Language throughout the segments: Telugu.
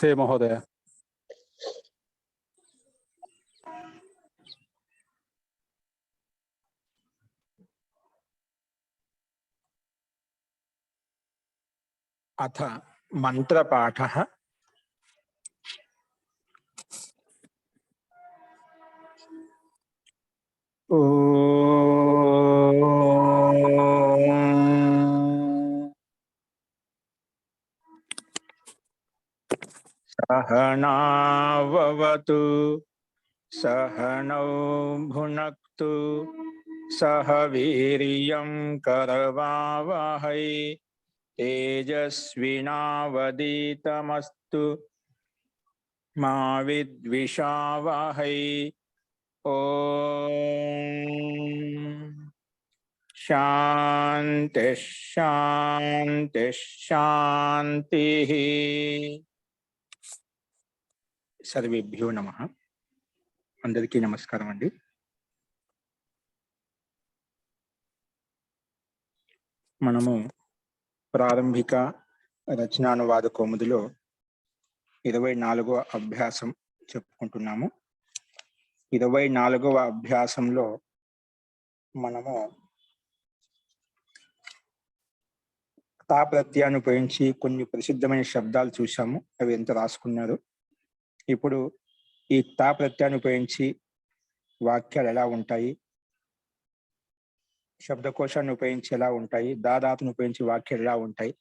नमस्ते महोदय। अथ मंत्रपाठः। सहनाववतु सहनौ भुनक्तु सह वीर्यं करवावहै तेजस्विनावधीतमस्तु मा विद्विषावहै। ओम शांति शांति शांति। सर्वेभ्यो नमः। अंदरिकी नमस्कारम अंडी। మనము ప్రారంభిక రచనానువాద కౌముదిలో 24వ అభ్యాసం చెప్పుకుంటున్నాము. 24వ అభ్యాసంలో మనము తా ప్రత్యయాన్ని ఉపయోగించి కొన్ని ప్రసిద్ధమైన శబ్దాలు చూసాము. అవి ఎంత రాసుకున్నారు. ఇప్పుడు ఈ తా ప్రత్యయాన్ని ఉపయోగించి వాక్యాలు ఎలా ఉంటాయి, శబ్దకోశాన్ని ఉపయోగించి ఎలా ఉంటాయి, దాదాతును ఉపయోగించి వాక్యాలు ఎలా ఉంటాయి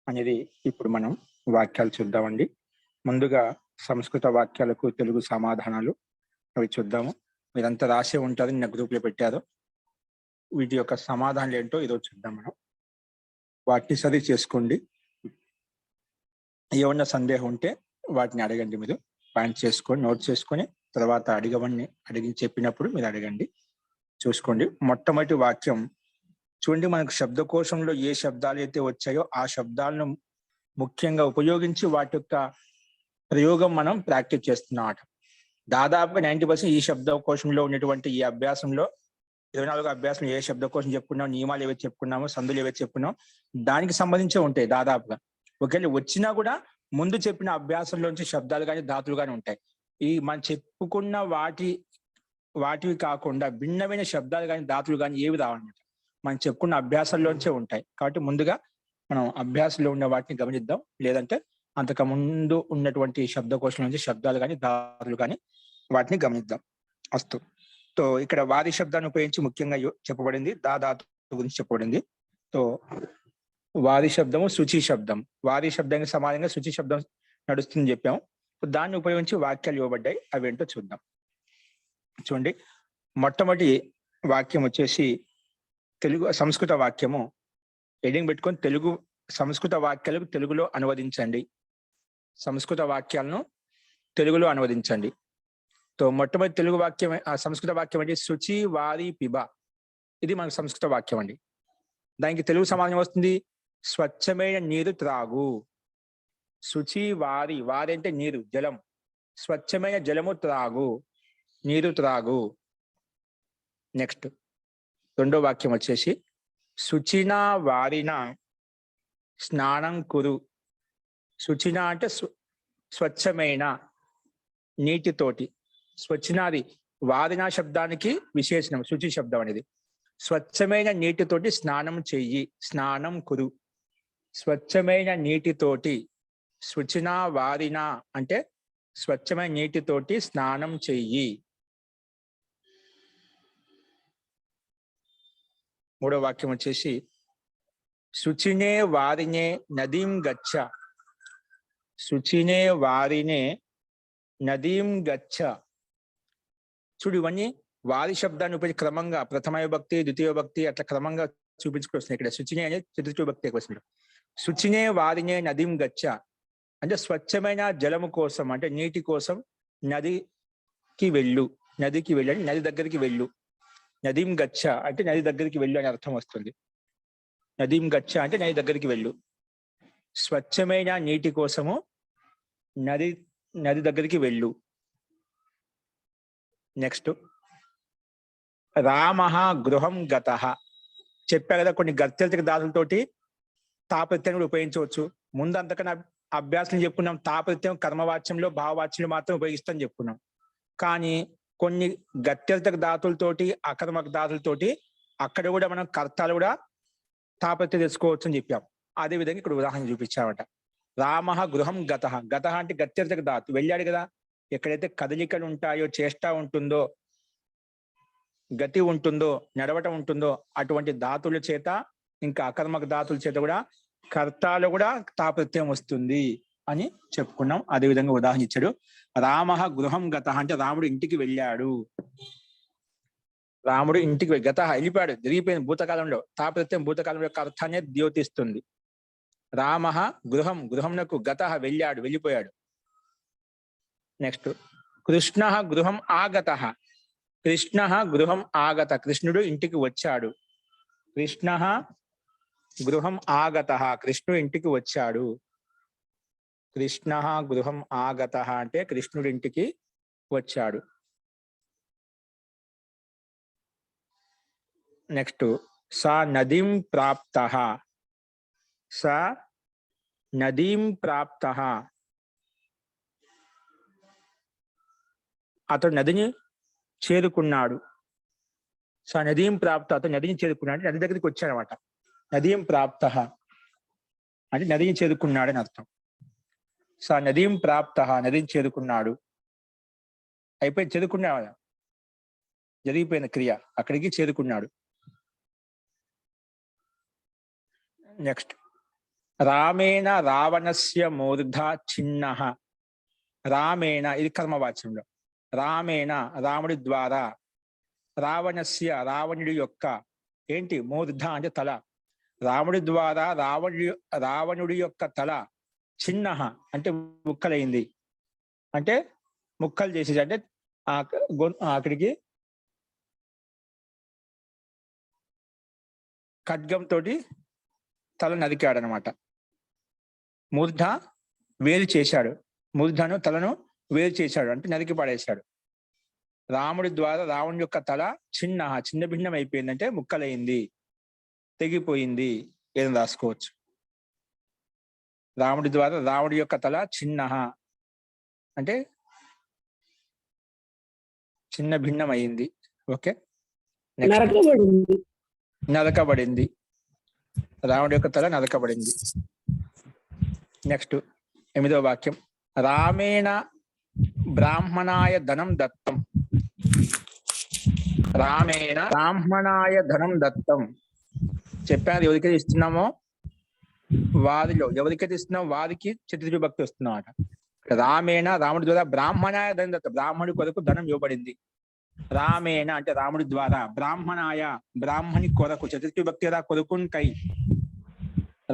అనేది ఇప్పుడు మనం వాక్యాలు చూద్దామండి. ముందుగా సంస్కృత వాక్యాలకు తెలుగు సమాధానాలు అవి చూద్దాము. మీరంతా రాసే ఉంటారు, నిన్న గ్రూప్లో పెట్టారు. వీటి యొక్క సమాధానాలు ఏంటో ఈరోజు చూద్దాం. మనం వాటిని సరి చేసుకోండి. ఏమన్నా సందేహం ఉంటే వాటిని అడగండి. మీరు పాయింట్ చేసుకొని నోట్ చేసుకొని తర్వాత అడిగి చెప్పినప్పుడు మీరు అడగండి, చూసుకోండి. మొట్టమొదటి వాక్యం చూడండి. మనకు శబ్దకోశంలో ఏ శబ్దాలు అయితే వచ్చాయో ఆ శబ్దాలను ముఖ్యంగా ఉపయోగించి వాటి యొక్క ప్రయోగం మనం ప్రాక్టీస్ చేస్తున్నాం. దాదాపుగా 90% ఈ శబ్దకోశంలో ఉన్నటువంటి ఈ అభ్యాసంలో 24వ అభ్యాసం ఏ శబ్దకోశం చెప్పుకున్నాం, నియమాలు ఏవైతే చెప్పుకున్నామో, సందులు ఏవైతే చెప్పుకున్నాం దానికి సంబంధించే ఉంటాయి దాదాపుగా. ఒకవేళ వచ్చినా కూడా ముందు చెప్పిన అభ్యాసంలోంచి శబ్దాలు కానీ ధాతులు కానీ ఉంటాయి. ఈ మనం చెప్పుకున్న వాటివి కాకుండా భిన్నమైన శబ్దాలు కానీ ధాతులు కానీ ఏవి రావన్నమాట. మనం చెప్పుకున్న అభ్యాసాల్లోంచే ఉంటాయి. కాబట్టి ముందుగా మనం అభ్యాసంలో ఉన్న వాటిని గమనిద్దాం. లేదంటే అంతకు ముందు ఉన్నటువంటి శబ్దకోశం నుంచి శబ్దాలు కానీ ధాతులు కానీ వాటిని గమనిద్దాం. అస్తు. తో ఇక్కడ వారి శబ్దాన్ని ఉపయోగించి ముఖ్యంగా చెప్పబడింది ధాతు గురించి చెప్పబడింది. తో వారి శబ్దము శుచి శబ్దం. వారి శబ్దానికి సమానంగా శుచి శబ్దం నడుస్తుందని చెప్పాము. దాన్ని ఉపయోగించి వాక్యాలు ఇవ్వబడ్డాయి. అవి ఏంటో చూద్దాం. చూడండి, మొట్టమొదటి వాక్యం వచ్చేసి తెలుగు సంస్కృత వాక్యము. హెడింగ్ పెట్టుకొని తెలుగు సంస్కృత వాక్యాలకు తెలుగులో అనువదించండి. సంస్కృత వాక్యాలను తెలుగులో అనువదించండి. తో మొట్టమొదటి తెలుగు వాక్యం సంస్కృత వాక్యం అంటే శుచి వారి పిబ. ఇది మనకు సంస్కృత వాక్యం అండి. దానికి తెలుగు సమాధానం వస్తుంది స్వచ్ఛమైన నీరు త్రాగు. శుచి వారి, వారి అంటే నీరు, జలం. స్వచ్ఛమైన జలము త్రాగు, నీరు త్రాగు. నెక్స్ట్ రెండో వాక్యం వచ్చేసి శుచిన వారిన స్నానం కురు. శుచిన అంటే స్వచ్ఛమైన నీటితోటి. స్వచ్ఛనాది వారిన శబ్దానికి విశేషణం శుచి శబ్దం అనేది. స్వచ్ఛమైన నీటితోటి స్నానం చెయ్యి, స్నానం కురు. స్వచ్ఛమైన నీటితోటి, శుచిన వారిన అంటే స్వచ్ఛమైన నీటితోటి స్నానం చెయ్యి. మూడో వాక్యం వచ్చేసి శుచినే వారినే నదీం గచ్చ. శుచినే వారినే నదీం గచ్చ. చూడు, ఇవన్నీ వారి శబ్దాన్ని ఉపయోగించి క్రమంగా ప్రథమ విభక్తి, ద్వితీయ విభక్తి అట్లా క్రమంగా చూపించుకుని వస్తున్నాయి. ఇక్కడ శుచినే అనేది చతుర్థ విభక్తి వస్తుంది. శుచినే వారినే నదీం గచ్చ అంటే స్వచ్ఛమైన జలము కోసం, అంటే నీటి కోసం నదికి వెళ్ళు. నదికి వెళ్ళు అంటే నది దగ్గరికి వెళ్ళు. నదీం గచ్చ అంటే నది దగ్గరికి వెళ్ళు అని అర్థం వస్తుంది. నదీం గచ్చ అంటే నది దగ్గరికి వెళ్ళు. స్వచ్ఛమైన నీటి కోసము నది దగ్గరికి వెళ్ళు. నెక్స్ట్ రామ గృహం గత. చెప్పా కదా కొన్ని గత్యర్థక దాతులతోటి తా ప్రత్యయం కూడా ఉపయోగించవచ్చు. ముందు అంతకన్నా అభ్యాసం చెప్పుకున్నాం, తాపత్యం కర్మవాచ్యంలో భావవాచ్యంలో మాత్రం ఉపయోగిస్తాం చెప్పుకున్నాం. కానీ కొన్ని గత్యర్థక ధాతులతోటి అకర్మక ధాతులతోటి అక్కడ కూడా మనం కర్తాలు కూడా తాపత్యం తెచ్చుకోవచ్చు అని చెప్పాం. అదే విధంగా ఇక్కడ ఉదాహరణ చూపించామట. రామ గృహం గత. గత అంటే గత్యర్థక ధాతు, వెళ్ళాడు కదా. ఎక్కడైతే కదలికలు ఉంటాయో, చేష్ట ఉంటుందో, గతి ఉంటుందో, నడవటం ఉంటుందో అటువంటి ధాతుల చేత, ఇంకా అకర్మక ధాతుల చేత కూడా కర్తాలు కూడా తాపత్యం వస్తుంది అని చెప్పుకున్నాం. అదే విధంగా ఉదాహరణ ఇచ్చాడు. రామ గృహం గత అంటే రాముడు ఇంటికి వెళ్ళాడు. రాముడు ఇంటికి గత వెళ్ళిపోయాడు, జరిగిపోయింది భూతకాలంలో. తాపత్యం భూతకాలం యొక్క అర్థాన్ని ద్యోతిస్తుంది. రామ గృహం, గృహంనకు గత వెళ్ళాడు, వెళ్ళిపోయాడు. నెక్స్ట్ కృష్ణ గృహం ఆగత. కృష్ణ గృహం ఆగత, కృష్ణుడు ఇంటికి వచ్చాడు. కృష్ణ గృహం ఆగత, కృష్ణుడు ఇంటికి వచ్చాడు. కృష్ణ గృహం ఆగత అంటే కృష్ణుడు ఇంటికి వచ్చాడు. నెక్స్ట్ స నదీం ప్రాప్త. స నదీం ప్రాప్త, అతడు నదిని చేరుకున్నాడు. స నదీం ప్రాప్త, అతడు నదిని చేరుకున్నాడు, నది దగ్గరికి వచ్చాడు అనమాట. నదీం ప్రాప్త అంటే నదిని చేరుకున్నాడని అర్థం. స నదీం ప్రాప్త, నదిని చేరుకున్నాడు. అయిపోయి చేరుకున్నాడు, జరిగిపోయిన క్రియ, అక్కడికి చేరుకున్నాడు. నెక్స్ట్ రామేణ రావణస్య మూర్ధ చిన్న. రామేణ ఇది కర్మవాచ్యంలో. రామేణ రాముడి ద్వారా, రావణస్య రావణుడి యొక్క ఏంటి, మూర్ధ అంటే తల. రాముడి ద్వారా రావణుడి యొక్క తల చిన్న అంటే ముక్కలైంది, అంటే ముక్కలు చేసేది, అంటే అక్కడికి ఖడ్గంతో తల నరికాడనమాట. మూర్ధ వేరు చేశాడు, మూర్ధను తలను వేరు చేశాడు అంటే నరికి పడేశాడు. రాముడి ద్వారా రావణుడి యొక్క తల చిన్న భిన్నం అయిపోయిందంటే ముక్కలైంది, తెగిపోయింది, ఏదైనా రాసుకోవచ్చు. రాముడి ద్వారా రావణుడి యొక్క తల చిన్న అంటే చిన్న భిన్నం అయింది. ఓకే, నరకబడింది. రాముడి యొక్క తల నరకబడింది. నెక్స్ట్ 8వ వాక్యం. రామేణ బ్రాహ్మణాయ ధనం దత్తం. రామేణ బ్రాహ్మణాయ ధనం దత్తం చెప్పాను. ఎవరికైతే ఇస్తున్నామో వారిలో, ఎవరికైతే ఇస్తున్నామో వారికి చతుర్థి విభక్తి వస్తున్నాం అట. రామేణ రాముడి ద్వారా బ్రాహ్మణాయ ధనం దత్తం, బ్రాహ్మణుడి కొరకు ధనం ఇవ్వబడింది. రామేణ అంటే రాముడి ద్వారా, బ్రాహ్మణాయ బ్రాహ్మణి కొరకు, చతుర్థి విభక్తి కొరకున్ కై.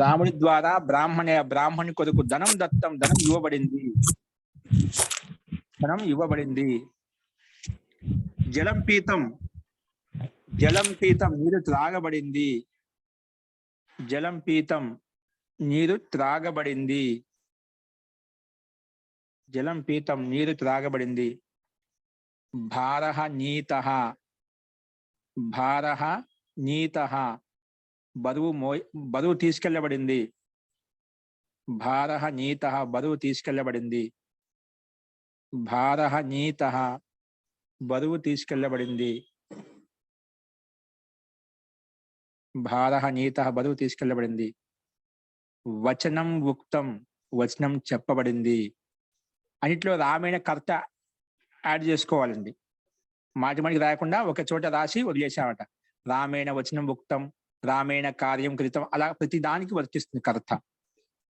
రాముడి ద్వారా బ్రాహ్మణి కొరకు ధనం దత్తం, ధనం ఇవ్వబడింది, ధనం ఇవ్వబడింది. జలం పీతం, జలం పీతం నీరు త్రాగబడింది, జలం పీతం నీరు త్రాగబడింది, జలం పీతం నీరు త్రాగబడింది. భారః నీతః, భారః నీతః బరువు తీసుకెళ్లబడింది. భారః నీతః బరువు తీసుకెళ్లబడింది. భారః నీతః బరువు తీసుకెళ్లబడింది. భారః నీతః బరువు తీసుకెళ్లబడింది. వచనం ఉక్తం, వచనం చెప్పబడింది. అన్నిట్లో రామైన కర్త యాడ్ చేసుకోవాలండి. మాటిమాటికి రాయకుండా ఒక చోట రాసి వదిలేసామట. రామేణ వచనం ఉక్తం, రామేణ కార్యం కృతం, అలా ప్రతి దానికి వర్తిస్తుంది కర్త.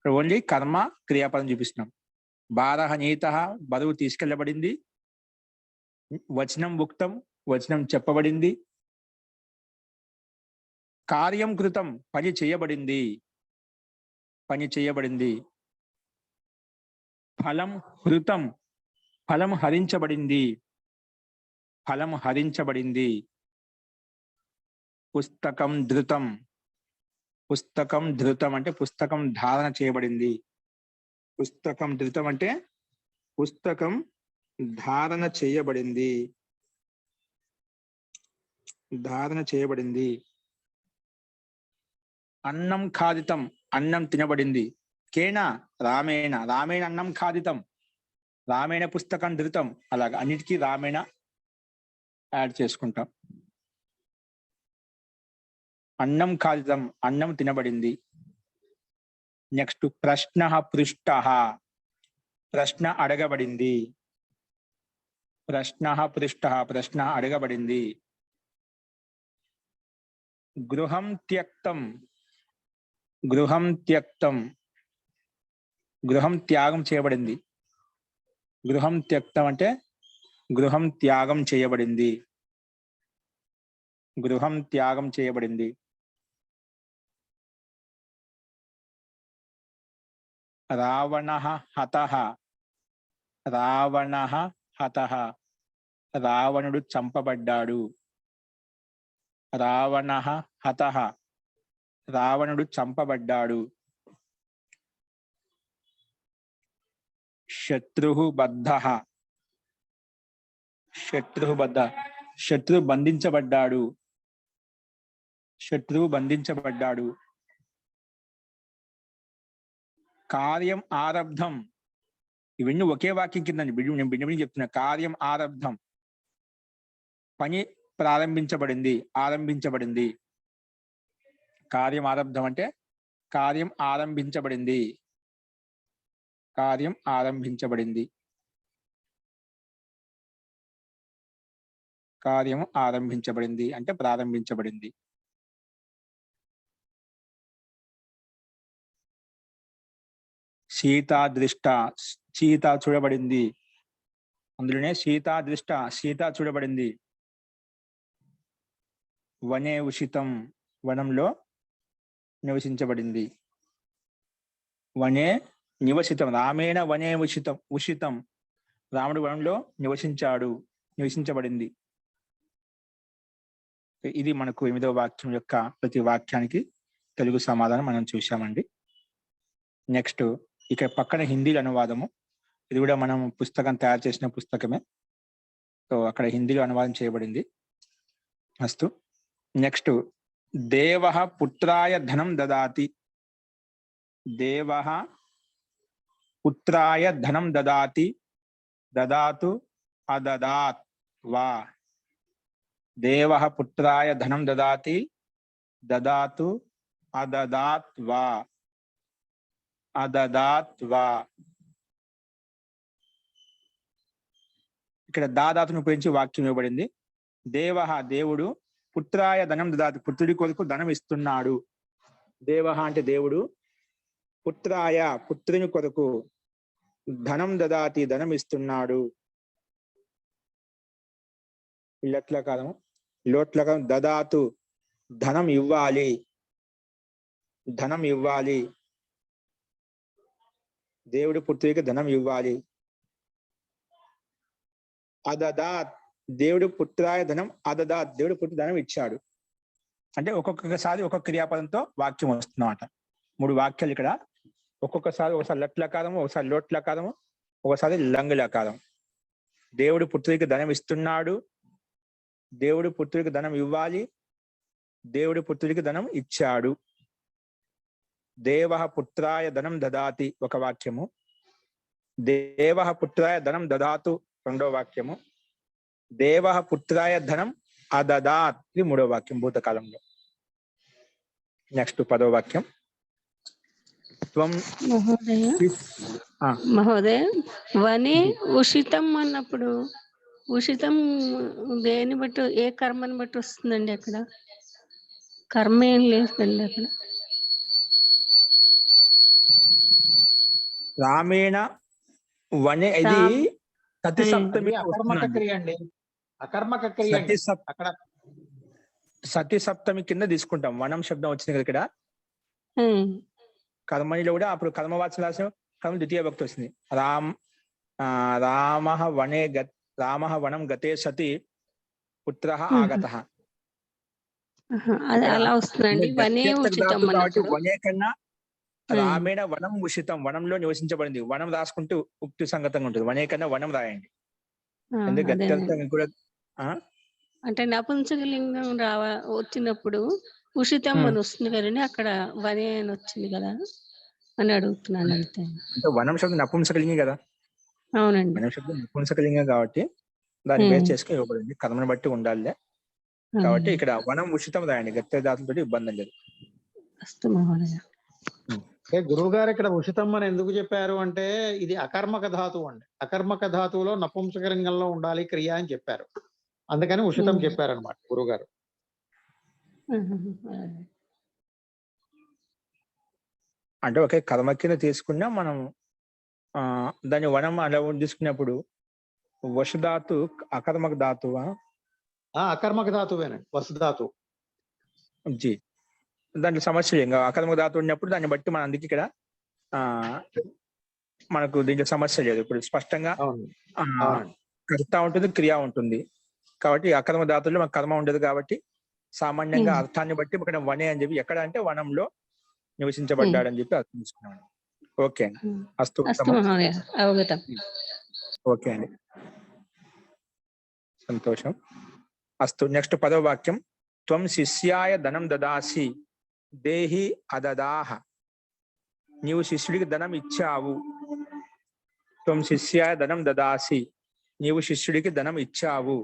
ఓన్లీ కర్మ క్రియాపదం చూపిస్తున్నాం. భారః నీతః బరువు తీసుకెళ్లబడింది. వచనం ఉక్తం, వచనం చెప్పబడింది. కార్యం కృతం పని చేయబడింది, పని చేయబడింది. ఫలం హృతం ఫలం హరించబడింది, ఫలం హరించబడింది. పుస్తకం ధృతం, పుస్తకం ధృతం అంటే పుస్తకం ధారణ చేయబడింది. పుస్తకం ధృతం అంటే పుస్తకం ధారణ చేయబడింది, ధారణ చేయబడింది. అన్నం ఖాదితం అన్నం తినబడింది. కేన రామేణ, రామేణ అన్నం ఖాదితం, రామేణ పుస్తకం ధృతం, అలాగా అన్నిటికీ రామేణ యాడ్ చేసుకుంటాం. అన్నం ఖాదితం, అన్నం తినబడింది. నెక్స్ట్ ప్రశ్న పృష్ట, ప్రశ్న అడగబడింది. ప్రశ్న పృష్ట, ప్రశ్న అడగబడింది. గృహం త్యక్తం, గృహం త్యక్తం, గృహం త్యాగం చేయబడింది. గృహం త్యక్తం అంటే గృహం త్యాగం చేయబడింది. గృహం త్యాగం చేయబడింది. రావణః హతః, రావణః హతః, రావణుడు చంపబడ్డాడు. రావణః హతః, రావణుడు చంపబడ్డాడు. శత్రుః బద్ధః, శత్రుః బద్ధ, శత్రువు బంధించబడ్డాడు. శత్రువు బంధించబడ్డాడు. కార్యం ఆరబ్ధం, ఇవన్నీ ఒకే వాక్యం కింద నేను బిడ్డ చెప్తున్నా. కార్యం ఆరబ్ధం, పని ప్రారంభించబడింది, ఆరంభించబడింది. కార్యం ఆరబ్ధం అంటే కార్యం ఆరంభించబడింది. కార్యం ఆరంభించబడింది. కార్యం ఆరంభించబడింది అంటే ప్రారంభించబడింది. సీతా దృష్ట, సీత చూడబడింది. అందులోనే సీతా దృష్ట, సీత చూడబడింది. వనే ఉషితం, వనంలో నివసించబడింది. వనే నివసితం, రామేణ వనే ఉషితం, ఉషితం, రాముడు వనంలో నివసించాడు, నివసించబడింది. ఇది మనకు 8వ వాక్యం యొక్క ప్రతి వాక్యానికి తెలుగు సమాధానం మనం చూసామండి. నెక్స్ట్ ఇక్కడ పక్కన హిందీలో అనువాదము. ఇది కూడా మనం పుస్తకం తయారు చేసిన పుస్తకమే. సో అక్కడ హిందీలో అనువాదం చేయబడింది. అస్తు. నెక్స్ట్ దేవః పుత్రాయ ధనం దదాతి. దేవః పుత్రాయ ధనం దదాతి, దదాతు అదదాత్ వా. దేవః పుత్రాయ ధనం దదాతి, దదాతు అదదాత్ వా, అదదాత్ వా. ఇక్కడ దాదాతును ఉపయోగించి వాక్యం ఇవ్వబడింది. దేవః దేవుడు, పుత్రాయ ధనం దదాతి పుత్రుడి కొరకు ధనం ఇస్తున్నాడు. దేవః అంటే దేవుడు, పుత్రాయ పుత్రుని కొరకు ధనం దదాతి ధనం ఇస్తున్నాడు. ఇల్లట్లకారము, లోట్లకారం దదాతు ధనం ఇవ్వాలి, ధనం ఇవ్వాలి. దేవుడు పుత్రుడికి ధనం ఇవ్వాలి. అదదాత్ దేవుడు పుత్రాయ ధనం, అదదాత్ దేవుడు పుత్రుడు ధనం ఇచ్చాడు. అంటే ఒక్కొక్కసారి ఒక్కొక్క క్రియాపదంతో వాక్యం వస్తుందన్నమాట. 3 వాక్యాలు ఇక్కడ. ఒక్కొక్కసారి ఒకసారి లట్లకారము, ఒకసారి లోట్లకారము, ఒకసారి లంగులకారం. దేవుడు పుత్రుడికి ధనం ఇస్తున్నాడు, దేవుడు పుత్రుడికి ధనం ఇవ్వాలి, దేవుడు పుత్రుడికి ధనం ఇచ్చాడు. దేవః పుత్రాయ ధనం దదాతి ఒక వాక్యము. దేవః పుత్రాయ ధనం దదాతు 2వ వాక్యము. దేవః పుత్రాయ ధనం అదదాత్ ఇది 3వ వాక్యం భూతకాలంలో. నెక్స్ట్ 10వ వాక్యం. త్వం మహోదయ వనే ఉషితం అన్నప్పుడు ఉషితం దేని బట్టి, ఏ కర్మని బట్టి వస్తుందండి? అక్కడ కర్మ ఏం లేదండి అక్కడ. రామేణ వనే, ఇది సతి సప్తమి అకర్మక క్రియ అండి, అకర్మక క్రియ. అక్కడ సతి సప్తమి కింద తీసుకుంటాం. వనం శబ్దం వచ్చింది కదా ఇక్కడ. కర్మనిలో కూడా అప్పుడు కర్మవాచన రాసిన కర్మ ద్వితీయ భక్తి వస్తుంది. రామః వనే రామః వనం గతే సతి పుత్రః ఆగతః. అలా వస్తుందండి. వనే కన్నా రామేణ వనం ఉషితం, వనంలో నివసించబడింది. వనం రాసుకుంటూ ఉక్తి సంగతంగా ఉంటుంది. వనే కన్నా వనం రాయండి. అంటే నపుంసకలింగం వచ్చినప్పుడు ఉషితం అని వస్తుంది కదండి, అక్కడ వనే అని వచ్చింది కదా. అని అడుగుతున్నాను అంతే. అంటే వనం శబ్దం నపుంసకలింగి కదా, అవునండి. వనం శబ్దం నపుంసకలింగం కాబట్టి దాన్ని బేస్ చేసుకుని ఇవ్వబడింది. కర్మను బట్టి ఉండాలి కాబట్టి ఇక్కడ వనం ఉచితం రాయండి, గత్య దాతులతో ఇబ్బంది లేదు. అస్తు మహోదయ. అంటే గురువు గారు ఇక్కడ ఉషితం అని ఎందుకు చెప్పారు అంటే ఇది అకర్మక ధాతువు అండి. అకర్మక ధాతువులో నపుంసకలింగంలో ఉండాలి క్రియ అని చెప్పారు. అందుకని ఉషితం చెప్పారనమాట గురువు గారు. అంటే ఒకే కర్మ కింద తీసుకున్నా మనం దాన్ని వనం అలా తీసుకున్నప్పుడు వసుధాతు అకర్మక ధాతువా? అకర్మక ధాతువేనండి, వసుధాతు. జీ, దాంట్లో సమస్య ఇంకా అకర్మక ధాతు ఉన్నప్పుడు దాన్ని బట్టి మనం అందుకే ఇక్కడ మనకు దీంట్లో సమస్య లేదు. ఇప్పుడు స్పష్టంగా కర్త ఉంటుంది, క్రియ ఉంటుంది కాబట్టి అకర్మ ధాతుల్లో మనకు కర్మ ఉండదు కాబట్టి సామాన్యంగా అర్థాన్ని బట్టి ఇక్కడ వనే అని చెప్పి, ఎక్కడ అంటే వనంలో నివసించబడ్డాడని చెప్పి అర్థం చేసుకున్నాను. ఓకే అండి, అస్తు అవగతం. ఓకే అండి, సంతోషం. అస్తు. నెక్స్ట్ 10వ వాక్యం. త్వం శిష్యాయ ధనం దదాసి దేహి అదదాహ. నీవు శిష్యుడికి ధనం ఇచ్చావు. త్వం శిష్యాయ ధనం దదాసి, నీవు శిష్యుడికి ధనం ఇచ్చావు.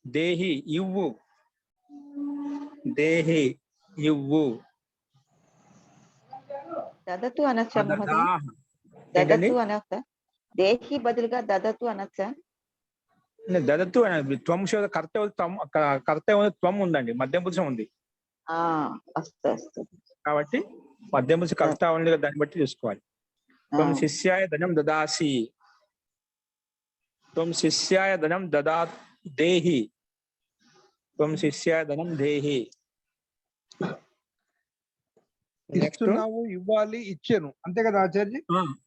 దేహి ఇవ్వు, దేహి ఇవ్వు. దదతు అనొచ్చా మహోదయ? దదతు అనొచ్చా? దేహి బదులుగా దదతు అనొచ్చా? దదతు అని త్వం కర్త త్వం ఉందండి, మధ్యం పురుషం ఉంది కాబట్టి మధ్యం పురుష కర్త ఉంది, దాన్ని బట్టి చూసుకోవాలి. త్వం శిష్యాయ ధనం దదాసి, త్వం శిష్యాయ ధనం దదా దేహి, త్వం శిష్యాయ ధనం దేహి. ఇస్తున్నావు, ఇవ్వాలి, ఇచ్చాను, అంతే కదా ఆచార్య?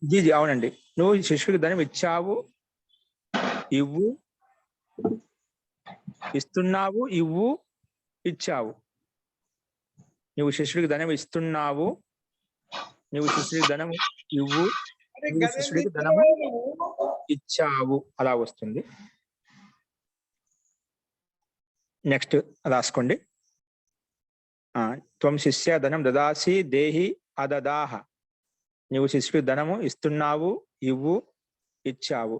జీ జీ అవునండి. నువ్వు శిష్యుడికి ధనం ఇచ్చావు, ఇవ్వు, ఇస్తున్నావు, ఇవ్వు, ఇచ్చావు. నువ్వు శిష్యుడికి ధనం ఇస్తున్నావు, నువ్వు శిష్యుడికి ధనం ఇవ్వు, నువ్వు శిష్యుడికి ధనం ఇచ్చావు, అలా వస్తుంది. నెక్స్ట్ రాసుకోండి. త్వం శిష్య ధనం దదాసి దేహి అదదాహ. నువ్వు శిష్యుడికి ధనము ఇస్తున్నావు, ఇవ్వు, ఇచ్చావు.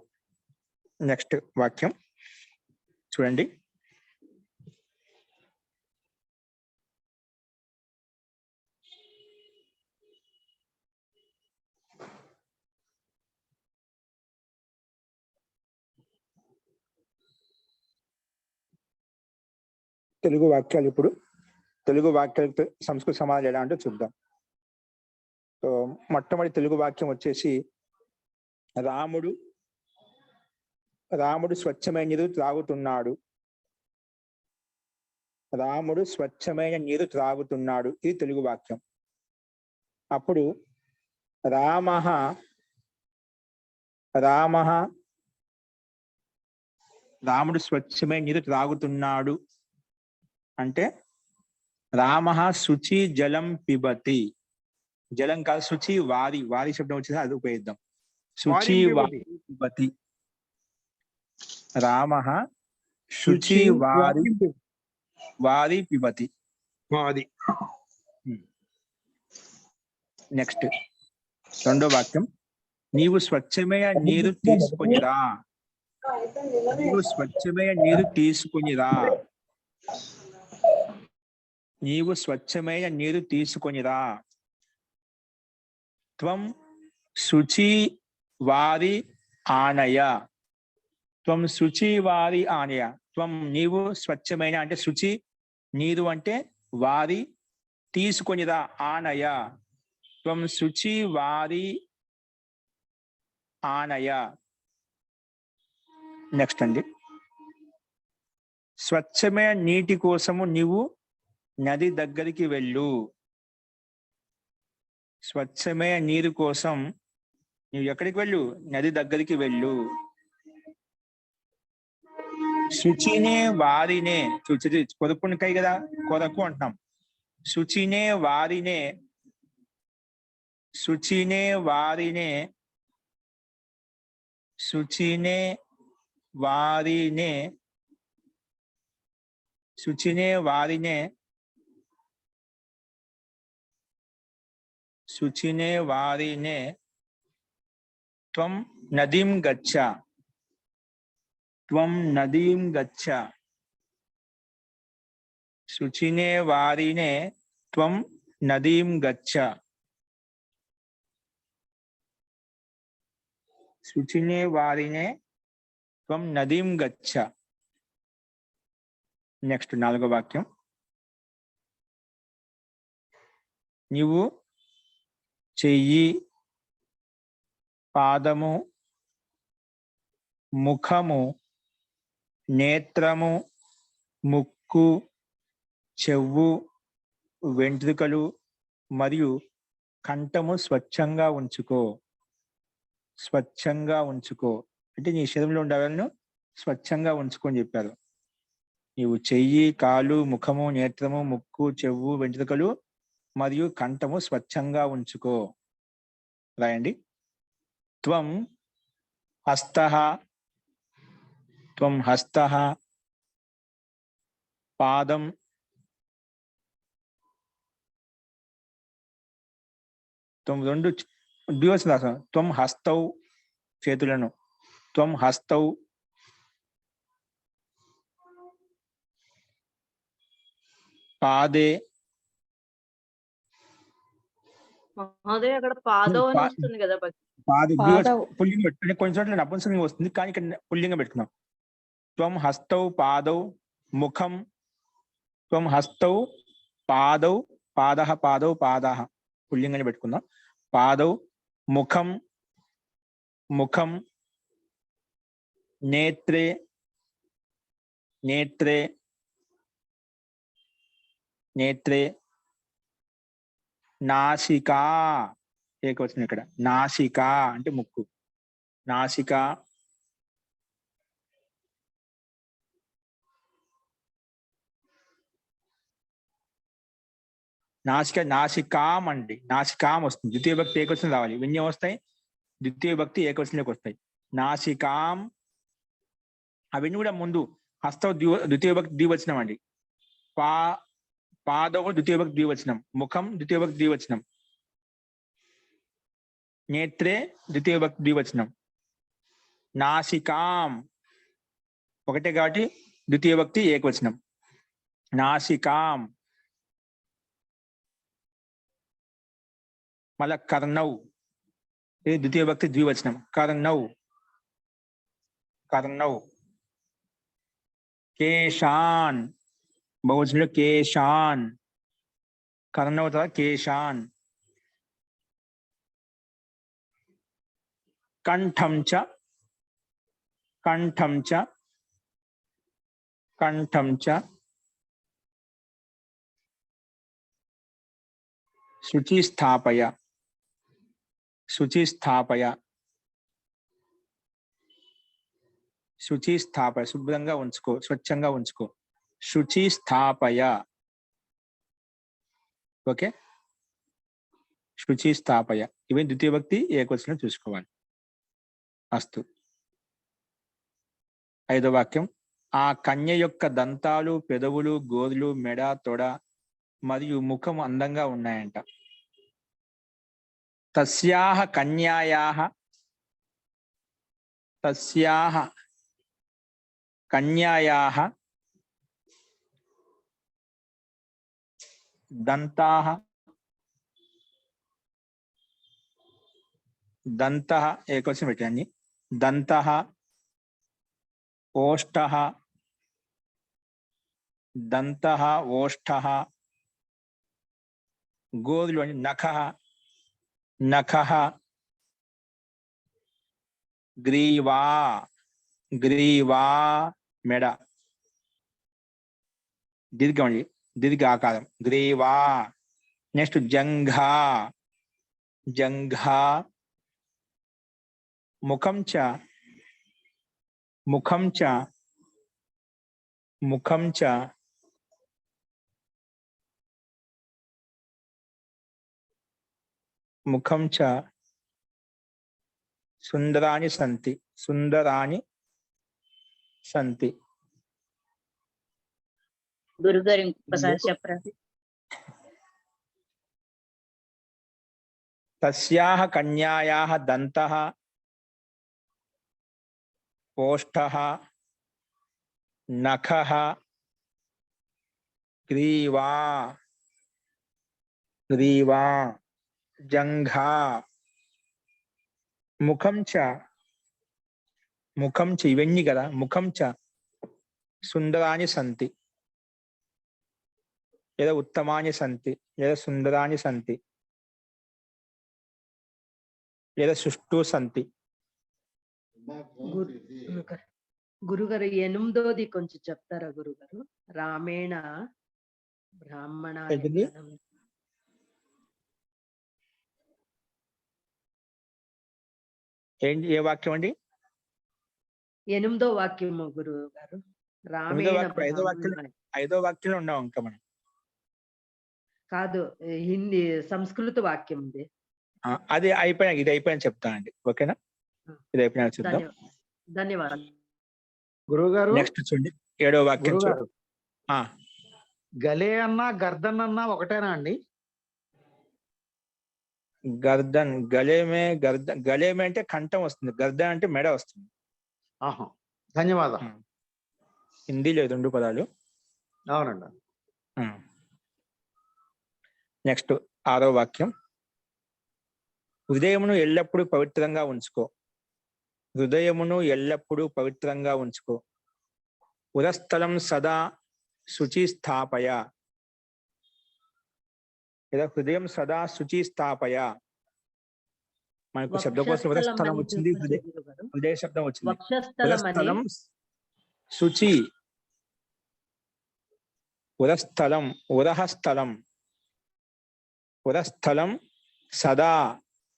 నెక్స్ట్ వాక్యం చూడండి. తెలుగు వాక్యాలు ఇప్పుడు తెలుగు వాక్యాలతో సంస్కృత సమాధానం ఎలా అంటే చూద్దాం. సో మొట్టమొదటి తెలుగు వాక్యం వచ్చేసి రాముడు స్వచ్ఛమైన నీరు త్రాగుతున్నాడు. రాముడు స్వచ్ఛమైన నీరు త్రాగుతున్నాడు, ఇది తెలుగు వాక్యం. అప్పుడు రాముడు స్వచ్ఛమైన నీరు త్రాగుతున్నాడు అంటే రామః శుచి జలం పిబతి. జలం కాదు, శుచి వారి శబ్దం వచ్చింది, అది ఉపయోగిద్దాం. శుచి వారి పిబతి. రామః శుచి వారి పిబతి. నెక్స్ట్ రెండో వాక్యం. నీవు స్వచ్ఛమైన నీరు తీసుకొనిరా. నీవు స్వచ్ఛమైన నీరు తీసుకొనిరా. నీవు స్వచ్ఛమైన నీరు తీసుకొనిరా. త్వం శుచి వారి ఆనయ. త్వం శుచి వారి ఆనయ. త్వం నీవు స్వచ్ఛమైన అంటే శుచి, నీరు అంటే వారి, తీసుకొనిరా ఆనయ. త్వం శుచి వారి ఆనయ. నెక్స్ట్ అండి. స్వచ్ఛమైన నీటి కోసము నీవు నది దగ్గరికి వెళ్ళు. స్వచ్ఛమైన నీరు కోసం నువ్వు ఎక్కడికి వెళ్ళు? నది దగ్గరికి వెళ్ళు. శుచినే వారినే. శుచి కొరుకునికాయ కదా, కొరకు అంటున్నాం. శుచినే వారినే, శుచినే వారినే, శుచినే వారినే, శుచినే వారినే శుచినే వారినే త్వం నదీం గచ్చ. త్వం నదీం గచ్చ. శుచినే వారినే త్వం నదీం గచ్చ. శుచినే వారినే త్వం నదీం గచ్చ. నెక్స్ట్ 4వ వాక్యం. నీవు చెయ్యి, పాదము, ముఖము, నేత్రము, ముక్కు, చెవు, వెంట్రుకలు మరియు కంఠము స్వచ్ఛంగా ఉంచుకో. స్వచ్ఛంగా ఉంచుకో అంటే నీ శరీరంలో ఉండేవాళ్ళను స్వచ్ఛంగా ఉంచుకొని చెప్పారు. నీవు చెయ్యి, కాలు, ముఖము, నేత్రము, ముక్కు, చెవు, వెంట్రుకలు మరియు కంఠము స్వచ్ఛంగా ఉంచుకో. రాయండి. త్వం హస్తః, త్వం హస్తః, పాదం, త్వం 2 ద్వివచన రాసం. త్వం హస్తౌ చేతులను, త్వం హస్తౌ, పాదే. మహోదయ అక్కడ పాదం అని వస్తుంది కదా పాద పాదౌ. పుల్లింగం పెట్టుకుని కొన్ని చోట్ల నపుంసకంగా వస్తుంది, కానీ ఇక్కడ పుల్లింగం పెట్టుకున్నాం. త్వం హస్తౌ పాదౌ ముఖం. త్వం హస్తౌ పాదౌ, పాదః పాదౌ పాదాః పుల్లింగాన్ని పెట్టుకుందాం. పాదౌ ముఖం, ముఖం, నేత్రే, నేత్రే, నేత్రే, నాసికా. ఏకవచనం ఇక్కడ. నాసికా అంటే ముక్కు. నాసిక, నాసిక, నాసికాం అండి. నాసికాం వస్తుంది. ద్వితీయ భక్తి ఏకవచనం రావాలి. విన్యం వస్తాయి, ద్వితీయ భక్తి ఏకవచనంలోకి వస్తాయి. నాసికాం. అవన్నీ కూడా ముందు హస్త ద్వితీయ భక్తి ద్వివచనం అండి. పాదవు ద్వితీయ భక్తి ద్వివచనం, ముఖం ద్వితీయ భక్తి ద్వివచనం, నేత్రే ద్వితీయ భక్తి ద్వివచనం. నాసికాం ఒకటే కాబట్టి ద్వితీయ భక్తి ఏకవచనం. నాసికాం. మళ్ళా కర్ణౌ, ఇది ద్వితీయ భక్తి ద్వివచనం. కర్ణౌ, కర్ణౌ. కేశాన్ బహువచనంలో కేశాన్. కర్ణౌ తర్వాత కేశాన్. కంఠం చ, కంఠం చ, కంఠం చ. శుచి స్థాపయ, శుచి స్థాపయ, శుచి స్థాపయ. శుభ్రంగా ఉంచుకో, స్వచ్ఛంగా ఉంచుకో. శుచి స్థాపయ. ఓకే, శుచి స్థాపయ. ఇవి ద్వితీయ భక్తి ఏకవచనం చూసుకోవాలి. అస్తు. 5వ వాక్యం. ఆ కన్య యొక్క దంతాలు, పెదవులు, గోర్లు, మెడ, తొడ మరియు ముఖం అందంగా ఉన్నాయంట. తస్యాహ కన్యాయాహ, తస్యాహ కన్యాయాహ దంతాః, దంతః ఏకవచనం పెట్టండి. దంతః, ఓష్ఠః, దంతః, ఓష్ఠః. గోర్లు అంటే నఖః, నఖః. గ్రీవా, గ్రీవా మెడ. దీర్ఘం అండి, దీర్ఘ ఆకారం. గ్రీవా. నెక్స్ట్ జంఘా, జంఘా. ముఖం చ, ముఖం చ, ముఖం చ. ముఖం చ సుందరాని సంతి, సుందరాని సంతి. గురుగారు ఇంకొకసారి చెప్పరా? తస్యాహ కన్యాయాహ దంతః ఓష్ఠః నఖః గ్రీవా జంఘా ముఖం చ ఇవన్నీ కదా ముఖం చ సుందరాని సంతి లేదా ఉత్తమాని సంతి లేదా సుందరాని సంతి లేదా సుష్టు సంతి. గురుగారు 8వ కొంచెం చెప్తారా గురుగారు? రామేణ బ్రాహ్మణ ఏంటిది? ఏంటి ఏ వాక్యం అండి? 8వ వాక్యము గురువు గారు. రామేణ ఐదో వాక్యంలో ఉన్నాం ఇంకా మనం. కాదు, హిందీ సంస్కృత వాక్యం ఇది. అది అయిపోయినా ఇది అయిపోయినా చెప్తానండి. ఓకేనా? ఇది అయిపోయినా చెప్తాం. ధన్యవాదాలు గురువు గారు. నెక్స్ట్ చూడండి 7వ వాక్యం. గలే అన్నా గర్దన్ అన్నా ఒకటేనా అండి? గర్దన్ గలేమే అంటే కంఠం వస్తుంది, గర్దన్ అంటే మెడ వస్తుంది. ధన్యవాదాలు. హిందీలో 2 పదాలు. అవునండి. నెక్స్ట్ 6వ వాక్యం. హృదయమును ఎల్లప్పుడూ పవిత్రంగా ఉంచుకో. ఉరస్థలం సదా శుచి స్థాపయ. లేదా హృదయం సదా శుచి స్థాపయ. మనకు శబ్దకోశం ఉరస్థలం వచ్చింది, హృదయ శబ్దం వచ్చింది. ఉరస్థలం శుచి, ఉరస్థలం సదా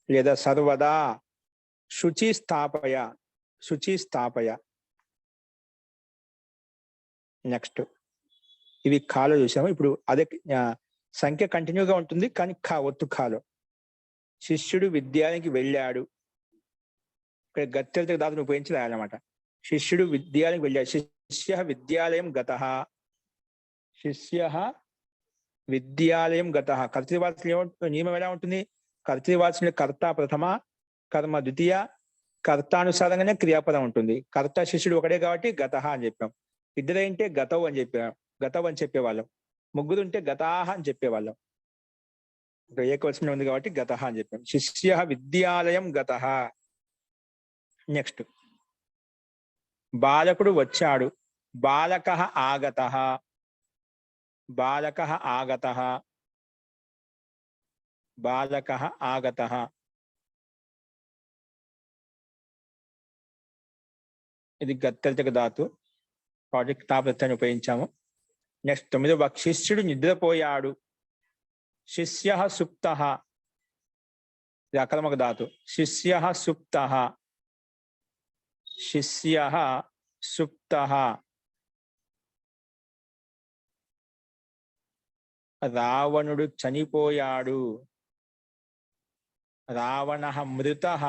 లేదా సర్వదా శుచి స్థాపయ. నెక్స్ట్ ఇవి కాలో చూసాము. ఇప్పుడు అదే సంఖ్య కంటిన్యూగా ఉంటుంది కానీ ఒత్తు కాలో. శిష్యుడు విద్యాలయానికి వెళ్ళాడు. ఇక్కడ గత్తెలతో దాదాపు ఉపయోగించి రాయాలన్నమాట. శిష్యుడు విద్యాలయానికి వెళ్ళాడు. శిష్య విద్యాలయం గతః. కర్తృవాచకం నియమం ఎలా ఉంటుంది? కర్తృవాచకంలో కర్త ప్రథమ, కర్మ ద్వితీయ, కర్తానుసారంగానే క్రియాపదం ఉంటుంది. కర్త శిష్యుడు ఒకటే కాబట్టి గతః అని చెప్పాం. ఇద్దరైంటే గతవ్ అని చెప్పేవాళ్ళం. ముగ్గురు ఉంటే గతాహ అని చెప్పేవాళ్ళం. ఏకవచనం ఉంది కాబట్టి గతః అని చెప్పాం. శిష్య విద్యాలయం గతః. నెక్స్ట్ బాలకుడు వచ్చాడు. బాలకః ఆగతః. ఇది గత్తెలతక ధాతు కాబట్టి తాప్రత్యాన్ని ఉపయోగించాము. నెక్స్ట్ 9వ వాక్యం. శిష్యుడు నిద్రపోయాడు. శిష్యః సుప్తః. ఇది అకర్మక ధాతు. శిష్యః సుప్తః. రావణుడు చనిపోయాడు. రావణః మృతః.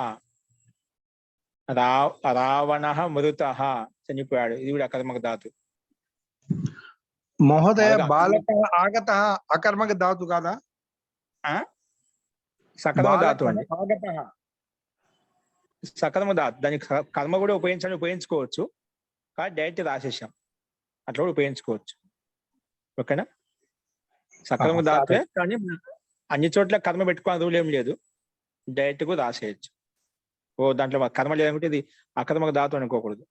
చనిపోయాడు. ఇది కూడా అకర్మక ధాతు. మహోదయ బాలక ఆగత అకర్మక ధాతు కాదా? సకర్మ ధాతు అండి. సకర్మ ధాతు. దానికి కర్మ కూడా ఉపయోగించుకోవచ్చు కానీ డైరెక్ట్ రాసేసాం. అట్లా కూడా ఉపయోగించుకోవచ్చు. ఓకేనా? సకర్మ ధాతువే కానీ అన్ని చోట్ల కర్మ పెట్టుకోవాలి రూల్ ఏం లేదు. డైరెక్ట్ కూడా రాసేయచ్చు. దాంట్లో కర్మ లేదనుకుంటే ఇది అకర్మక ధాతు అనుకోకూడదు.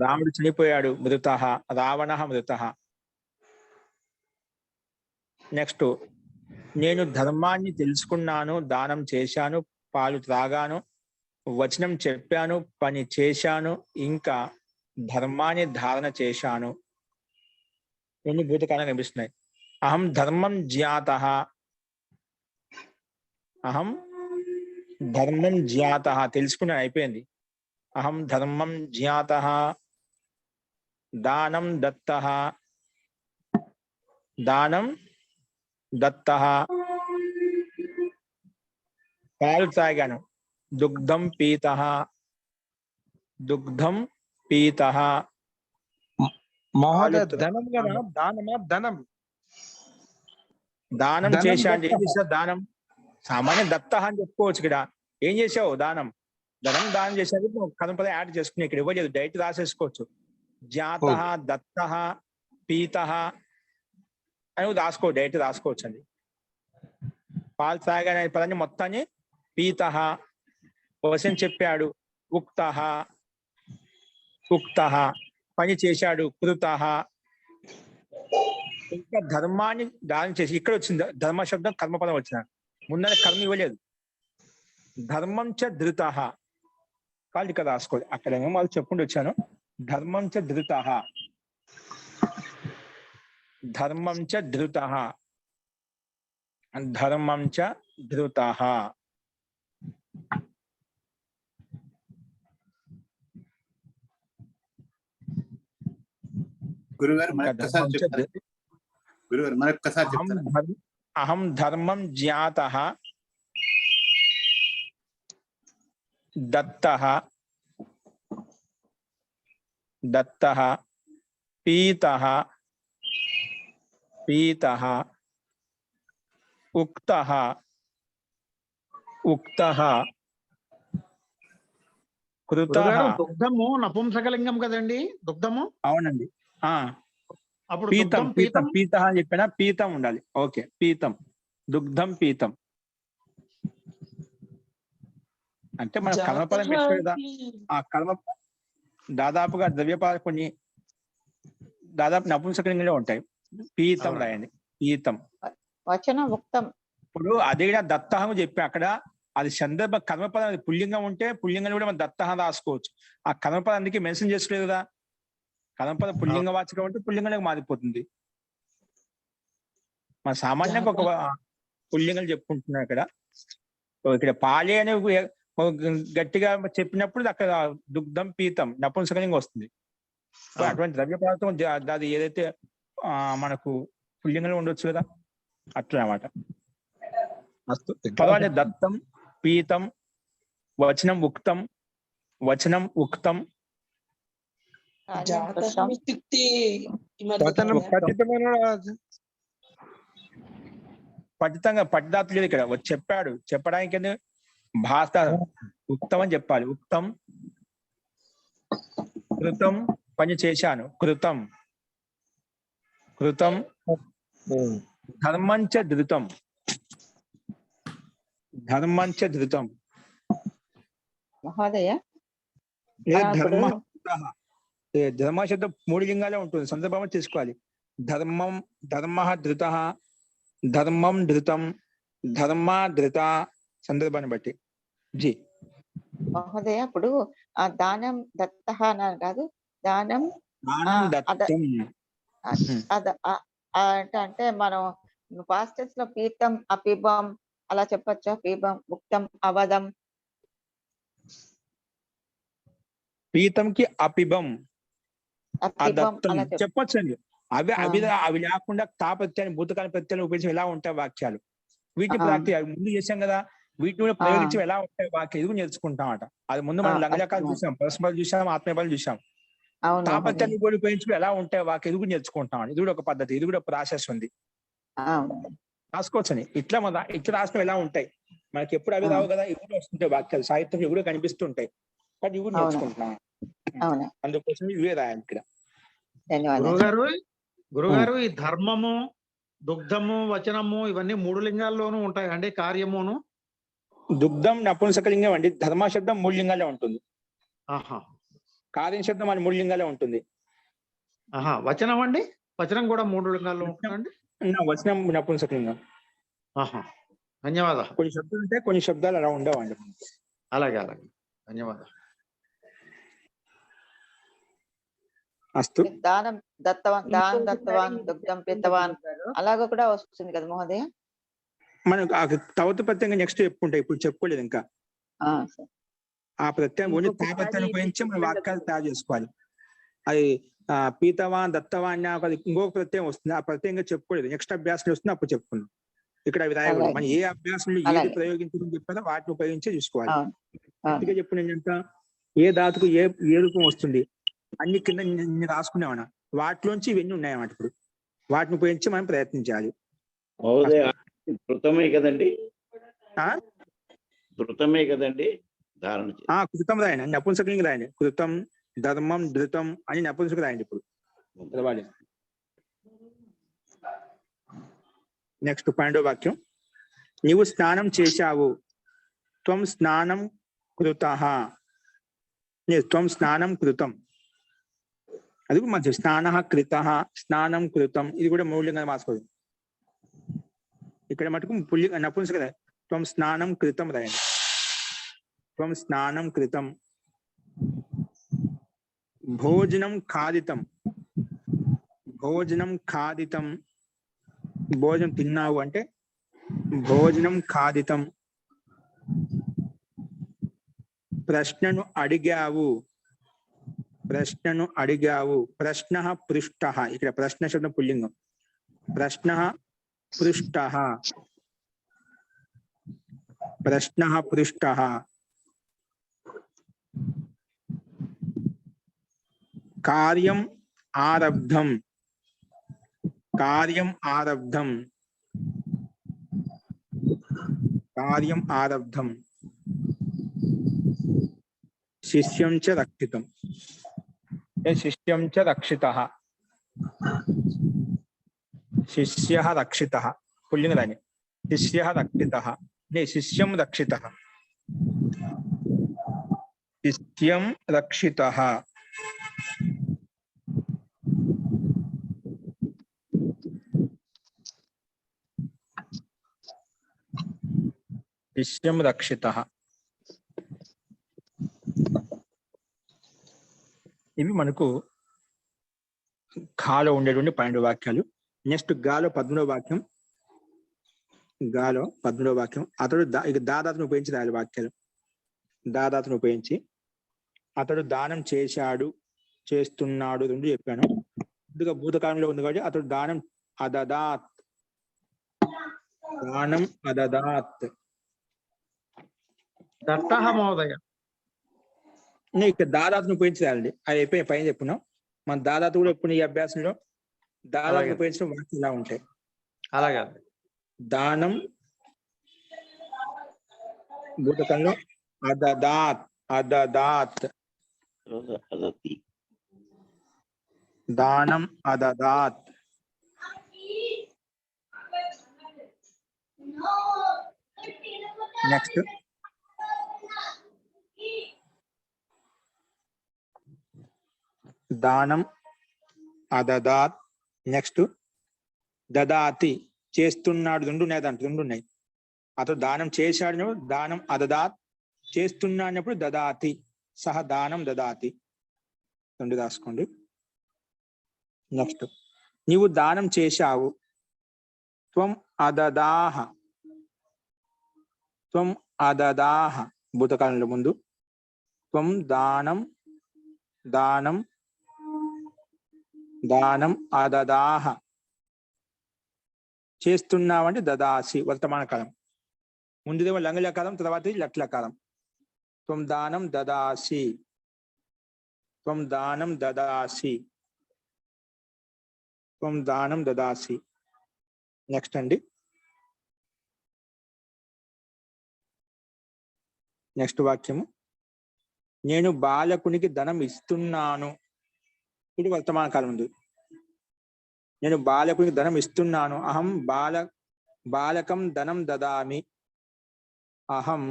రాముడు చనిపోయాడు. మృతః. రావణః మృతః. నెక్స్ట్ నేను ధర్మాన్ని తెలుసుకున్నాను, దానం చేశాను, పాలు త్రాగాను, వచనం చెప్పాను, పని చేశాను, ఇంకా ధర్మాన్ని ధారణ చేశాను. కొన్ని భూతకాలంగా కనిపిస్తున్నాయి. అహం ధర్మం జ్ఞాతః. తెలుసుకున్నాను, అయిపోయింది. అహం ధర్మం జ్ఞాతః. దానం దత్తః. పాలు తాగాను. దుగ్ధం పీతః. మహోదయ ధనం కదా? దానం దానం చేశాను. ఏమి సార్ దానం? సామాన్య దత్త అని చెప్పుకోవచ్చు. ఇక్కడ ఏం చేసావు? దానం చేసావు, కర్మపదం యాడ్ చేసుకుని ఇక్కడ ఇవ్వలేదు, డైరెక్ట్ రాసేసుకోవచ్చు. జాత దత్త పీత అని రాసుకో, డైరెక్ట్ రాసుకోవచ్చు అండి. పాలు తాగానే పదాన్ని మొత్తాన్ని పీత, వచనం చెప్పాడు ఉక్త, పని చేశాడు కృత. ఇంకా ధర్మాన్ని దానం చేసి, ఇక్కడ వచ్చింది ధర్మ శబ్దం, కర్మపదం వచ్చిన ముందర కర్మ ఇవ్వలేదు. ధర్మం చ ధృత, వాళ్ళు ఇక్కడ రాసుకోవాలి. అక్కడ ఏమో వాళ్ళు చెప్పుకుంటూ వచ్చాను. ధర్మం చ ధృత, ధర్మం చ ధృత, ధర్మం చ ధృత. గురుగారు మరొక్కసారి చెప్తారా? అహం ధర్మం జ్ఞాతః దత్తః పీతః ఉక్తః కృతః. దుగ్ధము నపుంసకలింగం కదండి, దుగ్ధము. అవునండి. అప్పుడు పీతం అని చెప్పినా పీతం ఉండాలి. ఓకే, పీతం, దుగ్ధం పీతం అంటే మన కర్మపదం పెట్టారు కదా. ఆ కర్మ దాదాపుగా ద్రవ్యపాద కొన్ని దాదాపు నపుంసకలింగంలో ఉంటాయి. పీతం రాయండి, పీతం. వచనం ఉక్తం. ఇప్పుడు అదే దత్తహం చెప్పి అక్కడ అది సందర్భ కర్మపదం పుల్లింగం ఉంటే పుల్లింగం కూడా మనం దత్తహం రాసుకోవచ్చు. ఆ కర్మపదానికి మెన్షన్ చేసుకోలేదు కదా. కర్మపద పుల్లింగ వాచకం అంటే పుల్లింగంలోకి మారిపోతుంది. మన సామాన్యంగా ఒక పుల్లింగం చెప్పుకుంటున్నాం ఇక్కడ. ఇక్కడ పాలి అనే గట్టిగా చెప్పినప్పుడు అక్కడ దుగ్ధం పీతం నపుంసకలింగం వస్తుంది. అటువంటి ద్రవ్య పదార్థం అది ఏదైతే మనకు పుల్లింగంలో ఉండొచ్చు కదా, అట్లా అన్నమాట. పదవాళ్ళు దత్తం పీతం వచనం ఉక్తం పఠితంగా పఠిదాతు లేదు ఇక్కడ. చెప్పాడు, చెప్పడానికి భాష ఉక్తం అని చెప్పాలి. ఉక్తం కృతం, పని చేశాను కృతం. ధర్మంచ ధృతం, మహోదయ. ధర్మ శబ్దం 3 లింగాలే ఉంటుంది, సందర్భం తీసుకోవాలి. ధర్మ ధృత, ధర్మం ధృతం, ధర్మ సందర్భాన్ని బట్టి. జీ మహోదయ, ఇప్పుడు ఆ దానం దత్త అన్నారు కాదు, దానం అంటే మనం పాస్టర్స్ లో పీతం అపిబం అలా చెప్పొచ్చా? పీబం ఉక్తం అవధం. పీతంకి అపిబం చెప్పొచ్చు అండి. అవి లేకుండా తాపత్యాన్ని భూతకాల ప్రత్యయాలు ఉపయోగించి ఎలా ఉంటాయి వాక్యాలు, వీటిని ప్రాక్టీ ముందు చేసాం కదా. వీటిని కూడా ప్రయోగించి ఎలా ఉంటాయి వాక్యం, ఇది నేర్చుకుంటామట. అది ముందు మనం లంగజకాలు చూసాం, పరస్పరాలు చూసాం, ఆత్మీయపాలు చూసాం. తాపత్యాన్ని కూడా ఉపయోగించి ఎలా ఉంటాయి వాక్యం, ఇది కూడా నేర్చుకుంటాం. ఇది కూడా ఒక పద్ధతి, ఇది కూడా ప్రాసెస్ ఉంది. రాసుకోవచ్చని ఇట్లా రాసిన ఎలా ఉంటాయి మనకి ఎప్పుడు అవి రావు కదా. ఇవి కూడా వస్తుంటాయి వాక్యాలు, సాహిత్యం ఇవి కూడా కనిపిస్తుంటాయి. కానీ ఇవి కూడా నేర్చుకుంటున్నాం. అందుకోసం ఇవే రాయాలి ఇక్కడ. గురుగారు ఈ ధర్మము, దుగ్ధము, వచనము ఇవన్నీ 3 లింగాల్లోనూ ఉంటాయి అండి. కార్యమును దుగ్ధం నపుంసకలింగం అండి. ధర్మ శబ్దం 3 లింగాలే ఉంటుంది. కార్యం శబ్దం అని 3 లింగాలే ఉంటుంది. వచనం అండి, వచనం కూడా 3 లింగాల్లో ఉంటుందండి. వచనం నపుంసకలింగం. ధన్యవాదాలు. కొన్ని శబ్దాలు ఉంటాయి, కొన్ని శబ్దాలు అలా ఉండవండి. అలాగే ధన్యవాదాలు. అస్తు. దానం దత్తవాన్ దుగ్ధం పితవాన్ అలాగా కూడా వస్తుంది కదా మహోదయ. మనకు తవత ప్రత్యేకంగా నెక్స్ట్ చెప్పుకుంటాయి, ఇప్పుడు చెప్పుకోలేదు ఇంకా. ఆ ప్రత్యేకం ఓన్లీ తాపత్యాన్ని ఉపయోగించి మన వాక్యాలు తయారు చేసుకోవాలి. అది పీతవాన్ దత్తవాన్ ఇంకొక ప్రత్యయం వస్తుంది, ఆ ప్రత్యేకంగా చెప్పుకోలేదు. నెక్స్ట్ అభ్యాసం వస్తుంది, అప్పుడు చెప్పుకున్నాం. ఇక్కడ అవి రాయకూడదు. మనం ఏ అభ్యాసంలో ఏది ప్రయోగించడం చెప్పాలో వాటిని ఉపయోగించి చూసుకోవాలి. అందుకే చెప్పిన ఏంటంటే ఏ ధాతుకు ఏ రూపం వస్తుంది అన్ని కింద రాసుకునేవన్నా, వాటిలోంచి ఇవన్నీ ఉన్నాయన్నమాట. ఇప్పుడు వాటిని ఉపయోగించి మనం ప్రయత్నించాలి. కృతమే కదండి. ధృతమే కదండి ధారణ కృతం రాయండి, నపుంసకలింగ రాయండి. కృతం, ధర్మం, ధృతం అని నపుంసక రాయండి ఇప్పుడు. చదవాలి. నెక్స్ట్ 12వ వాక్యం. నీవు స్నానం చేశావు. త్వం స్నానం కృతః. త్వం స్నానం కృతం. అది మంచి. స్నాన కృతః, స్నానం కృతం. ఇది కూడా మౌలికంగా రాసుకోదు. ఇక్కడ మటుకు పుల్లింగ నపుంసక. త్వం స్నానం కృతం రాయండి. త్వం స్నానం కృతం. భోజనం ఖాదితం. భోజనం ఖాదితం. భోజనం తిన్నావు అంటే భోజనం ఖాదితం. ప్రశ్నను అడిగావు. ప్రశ్నను అడిగావు. ప్రశ్న పృష్టః. ఇక్కడ ప్రశ్న శబ్దం పుల్లింగం. ప్రశ్న పృష్టః. ప్రశ్న పృష్టః. కార్యం ఆరబ్ధం. కార్యం ఆరబ్ధం. కార్యం ఆరబ్ధం. శిష్యం చ రక్షితం. శిష్యం చ రక్షితః. శిష్యః రక్షితః. పుల్లింగదాన్ని. శిష్యః రక్షితః. శిష్యం రక్షితః. శిష్యం రక్షితః. శిష్యం రక్షితః. ఇవి మనకు ఖాలో ఉండేటువంటి 12 వాక్యాలు. నెక్స్ట్ గాలో 13వ వాక్యం. గాలో 13వ వాక్యం. అతడు ఇక దాదాతును ఉపయోగించి రాయాలి వాక్యాలు. దాదాతును ఉపయోగించి అతడు దానం చేశాడు, చేస్తున్నాడు, రెండు చెప్పాను. ముందుగా భూతకాలంలో ఉంది కాబట్టి అతడు దానం అదదాత్. దానం అదదాత్. దత్తః మహోదయ. ఇక్కడ దాదాతును ఉపయోగించి రాయాలండి. అది అయిపోయి పైన చెప్పుకున్నాం. మన దాదాతు కూడా ఎప్పుడు ఈ అభ్యాసంలో దాదాపు ఉపయోగించిన వాక్యం ఇలా ఉంటాయి. అలాగే. దానం భూతకంలో అదదాత్. అదదాత్. దానం అదదాత్. నెక్స్ట్ దానం అదదాత్. నెక్స్ట్ దదాతి. చేస్తున్నాడు. రెండు ఉన్నాయి, దాంట్లో రెండు ఉన్నాయి. అతడు దానం చేశాడు, దానం అదదాత్. చేస్తున్నాడప్పుడు దదాతి. సహ దానం దదాతి. రెండు రాసుకోండి. నెక్స్ట్ నీవు దానం చేశావు. త్వం అదదాహ. త్వం అదదాహ. భూతకాలంలో ముందు. త్వం దానం. దానం. దానం అదదాహ. చేస్తున్నావంటే దదాసి. వర్తమాన కాలం. ముందుదేమో లంగుల కాలం, తర్వాత లట్ల కాలం. త్వం దానం దదాసి. త్వం దానం దదాసి. త్వం దానం దదాసి. నెక్స్ట్ అండి. నెక్స్ట్ వాక్యము. నేను బాలకునికి ధనం ఇస్తున్నాను. ఇది వర్తమాన కాలం ఉంది. నేను బాలకునికి ధనం ఇస్తున్నాను. అహం బాలకం ధనం దదామి. అహం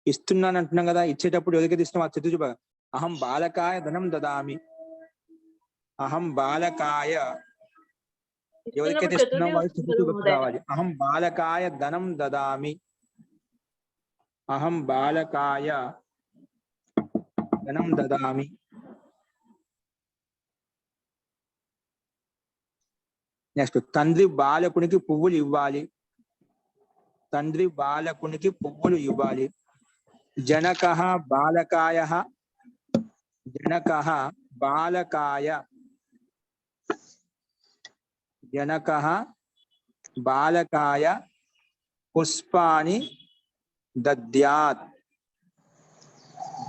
ఇస్తున్నాను అంటున్నాం కదా. ఇచ్చేటప్పుడు ఎవరికైతే ఇస్తున్నాం ఆ చతుర్థ. అహం బాలకాయ ధనం దదామి. అహం బాలకాయ. ఎవరికైతే ఇస్తున్నాం వాళ్ళు చతుర్థ రావాలి. అహం బాలకాయ ధనం దదామి. అహం బాలకాయ ధనం దదామి. నెక్స్ట్ తండ్రి బాలకునికి పువ్వులు ఇవ్వాలి. తండ్రి బాలకునికి పువ్వులు ఇవ్వాలి. జనకః బాలకాయ. జనకః బాలకాయ. జనకః బాలకాయ పుష్పాని దద్యాత్.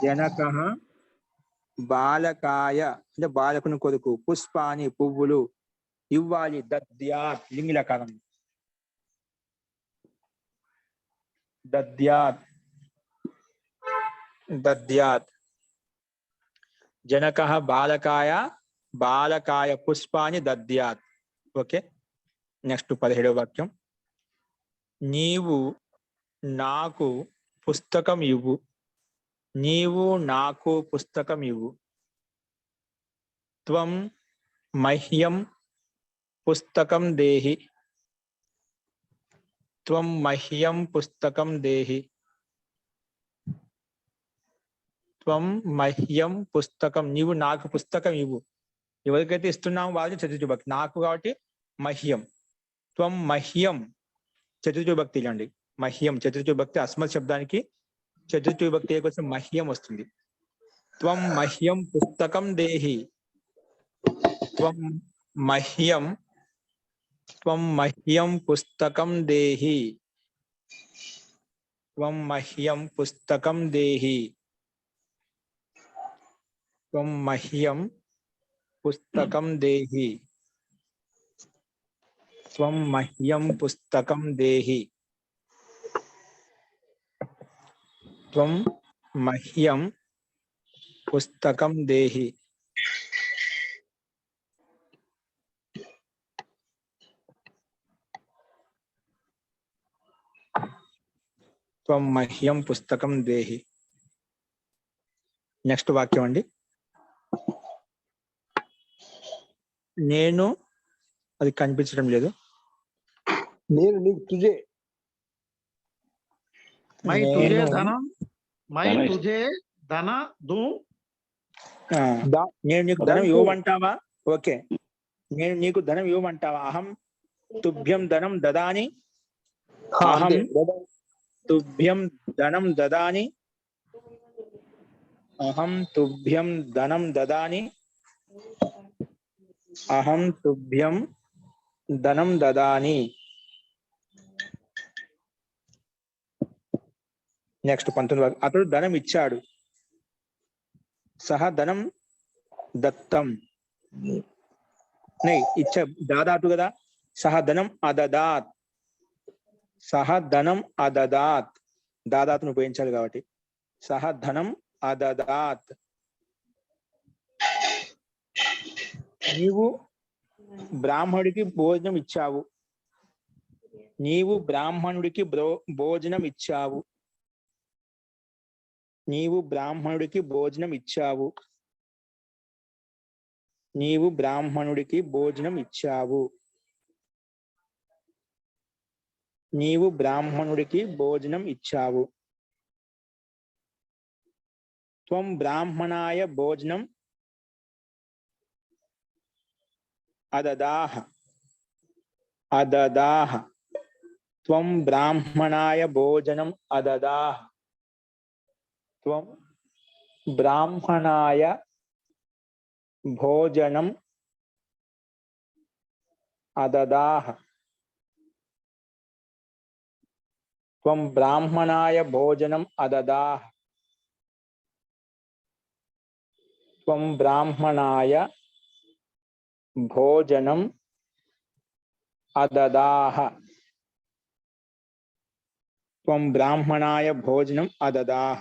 జనకః బాలకాయ అంటే బాలకుని కొరకు పుష్పాని పువ్వులు ఇవ్వాలి. దద్యాత్ లింగిల కాలం. దద్యాత్ దద్యాత్. జనకః బాలకాయ పుష్పాన్ని దద్యాత్. ఓకే, నెక్స్ట్ 17వ వాక్యం. నీవు నాకు పుస్తకం ఇవ్వు. నీవు నాకు పుస్తకం ఇవ్వు. త్వం మహ్యం పుస్తకం దేహి. త్వం మహ్యం పుస్తకం దేహి. త్వం మహ్యం పుస్తకం, నీవు నాకు పుస్తకం ఇవ్వు. ఎవరికైతే ఇస్తున్నామో వాళ్ళకి చతుర్థి విభక్తి, నాకు కాబట్టి మహ్యం. త్వం మహ్యం చతుర్థి విభక్తి ఇలాండి. మహ్యం చతుర్థి విభక్తి, అస్మత్ శబ్దానికి చతుర్థి విభక్తి కోసం మహ్యం వస్తుంది. త్వం మహ్యం పుస్తకం దేహి. త్వం మహ్యం పుస్తకం దేహి. త్వం మహ్యం పుస్తకం దేహి. త్వం మహ్యం పుస్తకం దేహి. త్వం మహ్యం పుస్తకం దేహి. త్వం మహ్యం పుస్తకం దేహి. త్వం మహ్యం పుస్తకం దేహి. నెక్స్ట్ వాక్యం అండి. నేను, అది కనిపించడం లేదు. నేను నీకు తుజే. మై తుజే నేను ధనం, మై ధనం తుజే ధన దు. నేను నీకు ధనం ఇవ్వమంటావా? ఓకే, నేను నీకు ధనం ఇవ్వమంటావా? అహం తుభ్యం ధనం దదాని. అహం తుభ్యం ధనం దదాని. అహం తుభ్యం ధనం దదాని. అహం తుభ్యం ధనం దదాని. నెక్స్ట్ 19. అతడు ధనం ఇచ్చాడు. సహ ధనం దత్తం. ఇచ్చా దాదాటు కదా. సహ ధనం అదదాత్. సహ ధనం అదదాత్, దాదాతును ఉపయోగించాలి కాబట్టి సహ ధనం అదదాత్. నీవు బ్రాహ్మణుడికి భోజనం ఇచ్చావు. నీవు బ్రాహ్మణుడికి భోజనం ఇచ్చావు. నీవు బ్రాహ్మణుడికి భోజనం ఇచ్చావు. నీవు బ్రాహ్మణుడికి భోజనం ఇచ్చావు. నీవు బ్రాహ్మణుడికి భోజనం ఇచ్చావు. త్వం బ్రాహ్మణాయ భోజనం అదదాహ. అదదాహ. త్వం బ్రాహ్మణాయ భోజనం అదదాహ. త్వం బ్రాహ్మణాయ భోజనం అదదాహ. త్వం బ్రాహ్మణాయ భోజనం అదదాహ. త్వం బ్రాహ్మణాయ భోజనం అదదాహ. త్వం బ్రాహ్మణాయ భోజనం అదదాహ.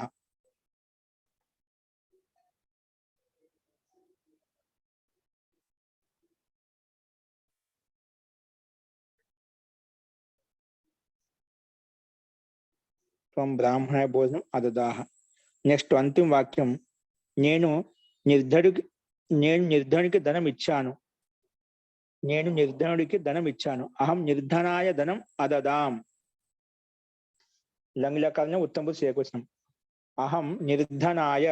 త్వం బ్రాహ్మణాయ భోజనం అదదాహ. నెక్స్ట్ అంతిమ వాక్యం. నేను నిర్ధనుడికి ధనం ఇచ్చాను. నేను నిర్ధనుడికి ధనం ఇచ్చాను. అహం నిర్ధనాయ ధనం అదదాం. లంగ్లకాలనే ఉత్తమ చేకూర్చం. అహం నిర్ధనాయ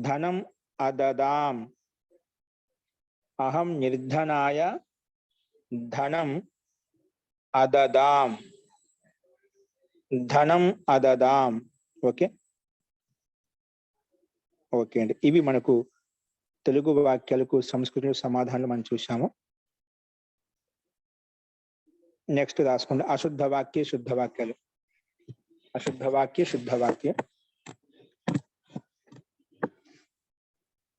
ధనం అదదాం. అహం నిర్ధనాయ ధనం అదదాం. ధనం అదదాం. ఓకే ఓకే అండి. ఇవి మనకు తెలుగు వాక్యాలకు సంస్కృత సమాధానాలు మనం చూసాము. నెక్స్ట్ రాసుకోండి. అశుద్ధ వాక్య శుద్ధ వాక్యాలు. అశుద్ధ వాక్య శుద్ధ వాక్య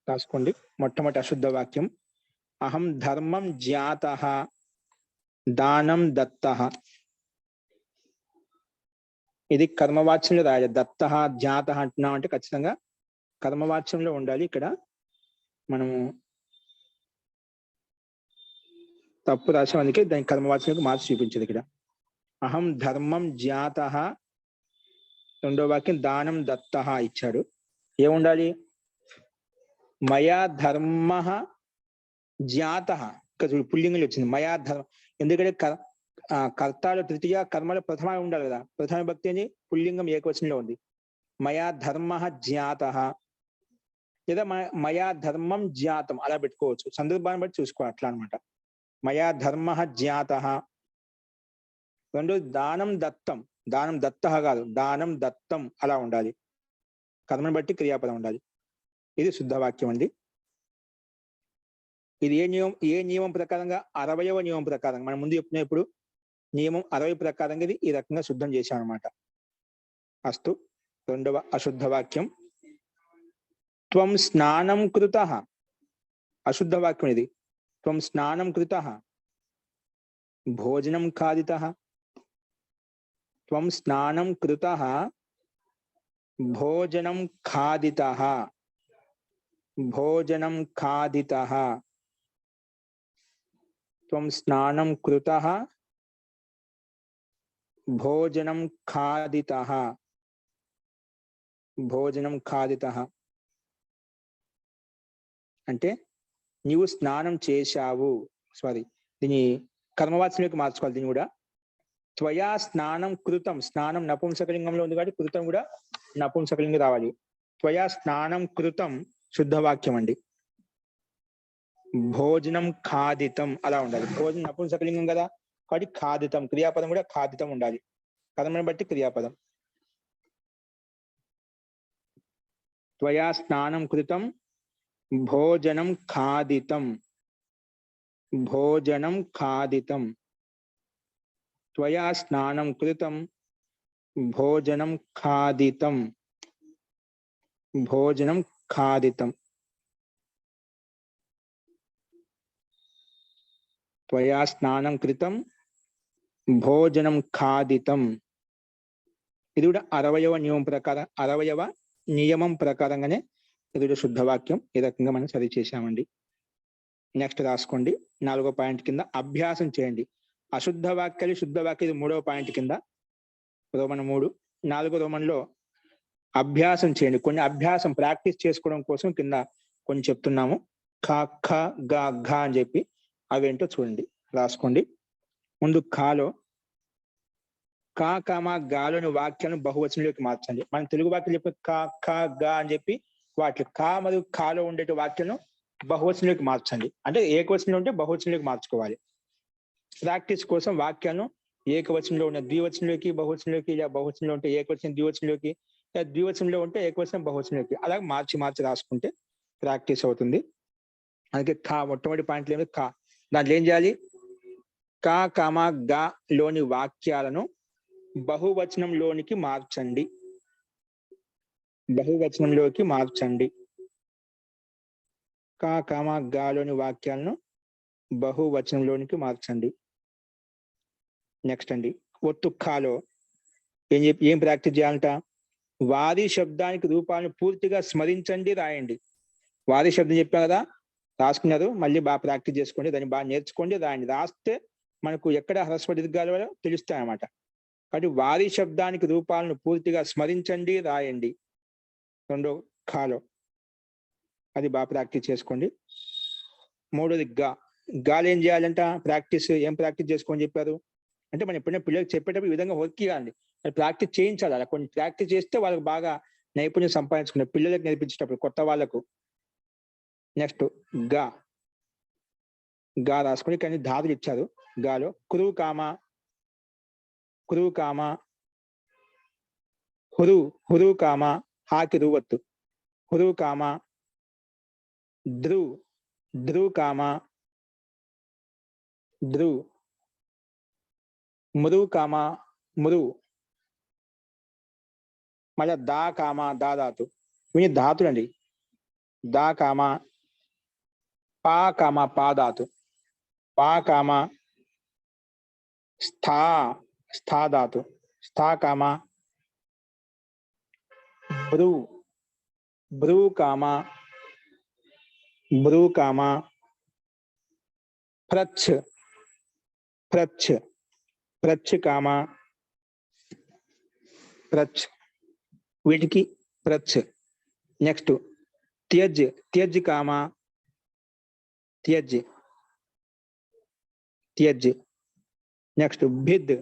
రాసుకోండి. మొట్టమొదటి అశుద్ధ వాక్యం. అహం ధర్మం జ్ఞాతః దానం దత్తః. ఇది కర్మవాచ్యంలో రాయాలి. దత్త జాత అంటున్నాం అంటే ఖచ్చితంగా కర్మవాచ్యంలో ఉండాలి. ఇక్కడ మనము తప్పు రాసాం, అందుకే దాని కర్మవాచ్యంలోకి మార్చి చూపించదు. ఇక్కడ అహం ధర్మం జాత, రెండో వాక్యం దానం దత్త ఇచ్చాడు. ఏముండాలి? మయా ధర్మ జాత. ఇక్కడ పుల్లింగంలో వచ్చింది మయా ధర్మ. ఎందుకంటే కర్తాలు తృతీయ, కర్మలో ప్రథమ ఉండాలి కదా. ప్రథమ భక్తి అని పుల్లింగం ఏకవచనంలో ఉంది. మయా ధర్మ జాత లేదా మయా ధర్మం జాతం అలా పెట్టుకోవచ్చు. సందర్భాన్ని బట్టి చూసుకోవాలి అట్లా అనమాట. మయా ధర్మ జాత. రెండోది దానం దత్తం. దానం దత్త కాదు, దానం దత్తం అలా ఉండాలి. కర్మను బట్టి క్రియాపదం ఉండాలి. ఇది శుద్ధ వాక్యం అండి. ఇది ఏ నియమం ప్రకారంగా? 60వ నియమం ప్రకారం. మనం ముందు చెప్పినప్పుడు నియమం 60 ప్రకారంగా ఇది ఈ రకంగా శుద్ధం చేశాం అనమాట. అస్తు. రెండవ అశుద్ధ వాక్యం త్వం స్నానం కృతః. అశుద్ధ వాక్యం ఇది. త్వం స్నానం కృతః భోజనం ఖాదితః. త్వం స్నానం కృతః భోజనం ఖాదితః. భోజనం ఖాదితః. త్వం స్నానం కృతః భోజనం ఖాదితః. భోజనం ఖాదితః అంటే నీవు స్నానం చేశావు. సారీ, దీని కర్మవాచ్యంలోకి మార్చుకోవాలి. దీన్ని కూడా త్వయా స్నానం కృతం. స్నానం నపుంసకలింగంలో ఉంది కాబట్టి కృతం కూడా నపుంసకలింగం రావాలి. త్వయా స్నానం కృతం శుద్ధవాక్యం అండి. భోజనం ఖాదితం అలా ఉండాలి. భోజనం నపుంసకలింగం కదా కాబట్టి ఖాదితం, క్రియాపదం కూడా ఖాదితం ఉండాలి. కర్మను బట్టి క్రియాపదం. త్వయా స్నానం కృతం భోజనం ఖాదితం. భోజనం ఖాదితం. త్వయా స్నానం కృతం భోజనం ఖాదితం. భోజనం ఖాదితం. త్వయా స్నానం కృతం భోజనం ఖాదితం. ఇది కూడా 60వ నియమం ప్రకారం, 60వ నియమం ప్రకారంగానే ఇది కూడా శుద్ధవాక్యం. ఈ రకంగా మనం చదివి చేశామండి. నెక్స్ట్ రాసుకోండి. 4వ పాయింట్ కింద అభ్యాసం చేయండి. అశుద్ధ వాక్యాలు శుద్ధ వాక్యం. ఇది 3వ పాయింట్ కింద రోమన్ 3. 4వ రోమన్లో అభ్యాసం చేయండి. కొన్ని అభ్యాసం ప్రాక్టీస్ చేసుకోవడం కోసం కింద కొన్ని చెప్తున్నాము. ఖ ఖ గ ఘ అని చెప్పి అవేంటో చూడండి, రాసుకోండి. ముందు ఖాలో కా కామా గాలోని వాక్యాలను బహువచనంలోకి మార్చండి. మనం తెలుగు వాక్యాలు చెప్పి కా ఖ గ అని చెప్పి వాటి కా మరియు ఖాలో ఉండే వాక్యాలను బహువచనంలోకి మార్చండి. అంటే ఏకవచనంలో ఉంటే బహువచనంలోకి మార్చుకోవాలి. ప్రాక్టీస్ కోసం వాక్యాలను ఏకవచనంలో ఉన్న ద్వివచనంలోకి, బహువచనంలోకి, ఇలా బహువచనంలో ఉంటే ఏకవచనం ద్వివచనంలోకి, ద్వివచనంలో ఉంటే ఏకవచనం బహువచనంలోకి అలా మార్చి రాసుకుంటే ప్రాక్టీస్ అవుతుంది. అందుకే ఖా మొట్టమొదటి పాయింట్లు ఏమి? ఖా. దాంట్లో ఏం చేయాలి? కా కామా గా లోని వాక్యాలను బహువచనంలోనికి మార్చండి. బహువచనంలోకి మార్చండి. కా కామా గాలోని వాక్యాలను బహువచనంలోనికి మార్చండి. నెక్స్ట్ అండి, ఒత్తు ఖాలో ఏం ప్రాక్టీస్ చేయాలంట? వారి శబ్దానికి రూపాలను పూర్తిగా స్మరించండి, రాయండి. వారి శబ్దం చెప్పాం కదా, రాసుకున్నారు. మళ్ళీ బాగా ప్రాక్టీస్ చేసుకోండి, దాన్ని బాగా నేర్చుకోండి, రాయండి. రాస్తే మనకు ఎక్కడ హ్రస్వ దీర్ఘాలు తెలుస్తాయి అన్నమాట. కాబట్టి వారి శబ్దానికి రూపాలను పూర్తిగా స్మరించండి, రాయండి. రెండో ఖాలో అది బాగా ప్రాక్టీస్ చేసుకోండి. మూడోది గాలు ఏం చేయాలంట? ఏం ప్రాక్టీస్ చేసుకోని చెప్పారు అంటే, మనం ఎప్పుడైనా పిల్లలకు చెప్పేటప్పుడు ఈ విధంగా వర్క్ చేయాలి, ప్రాక్టీస్ చేయించాలి. అలా కొన్ని ప్రాక్టీస్ చేస్తే వాళ్ళకి బాగా నైపుణ్యం సంపాదించుకునే పిల్లలకు నేర్పించేటప్పుడు కొత్త వాళ్ళకు. నెక్స్ట్ గా రాసుకొని కానీ ధాతులు ఇచ్చారు. గాలో కురు కామ హురు కామ హాకి రువత్తు హురు కామ ధ్రు కామ మురు కామ మురు. మళ్ళీ దా కామ దా ధాతు. ఇవి ధాతులు అండి. దా కామ పా కామ పా ధాతు. పా కామ స్థా ధాతు. స్థా కామ బ్రూ బ్రూ కామా బ్రూ కామా ప్రచ్ ప్రచ్ ప్రచ్ కామా ప్రచ్ వీటికి ప్రచ్. నెక్స్ట్ త్యజ్ త్యజ్ కామా త్యజ్ త్యజ్. నెక్స్ట్ భిద్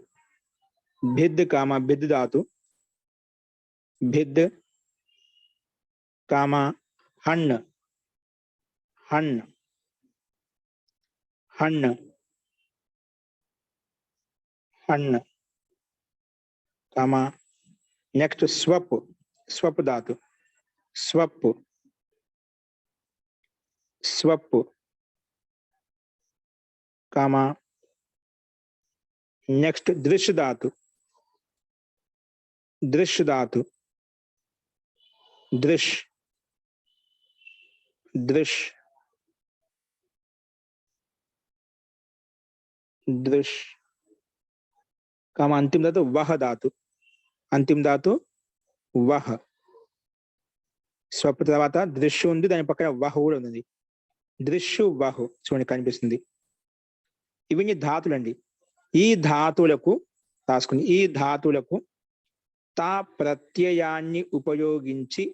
భిద్ కామా భిద్ ధాతు భిద్ కామా హన్ హన్ హన్ హన్ కామా. నెక్స్ట్ స్వప్ స్వప్ ధాతు స్వప్ స్వప్ కామా. నెక్స్ట్ దృశ్ ధాతు దృశ్ ధాతు దృశ్ దృశ్ దృశ్ కామా. అంతిమ ధాతు వహ ధాతు అంతిమ ధాతు వహ. స్వప్ తర్వాత దృశ్య ఉంది, దాని పక్కన వహ కూడా ఉంది. దృశ్యు వహు చూడండి కనిపిస్తుంది. ఇవన్నీ ధాతులండి. ఈ ధాతులకు రాసుకుని ఈ ధాతులకు తా ప్రత్యయాన్ని ఉపయోగించి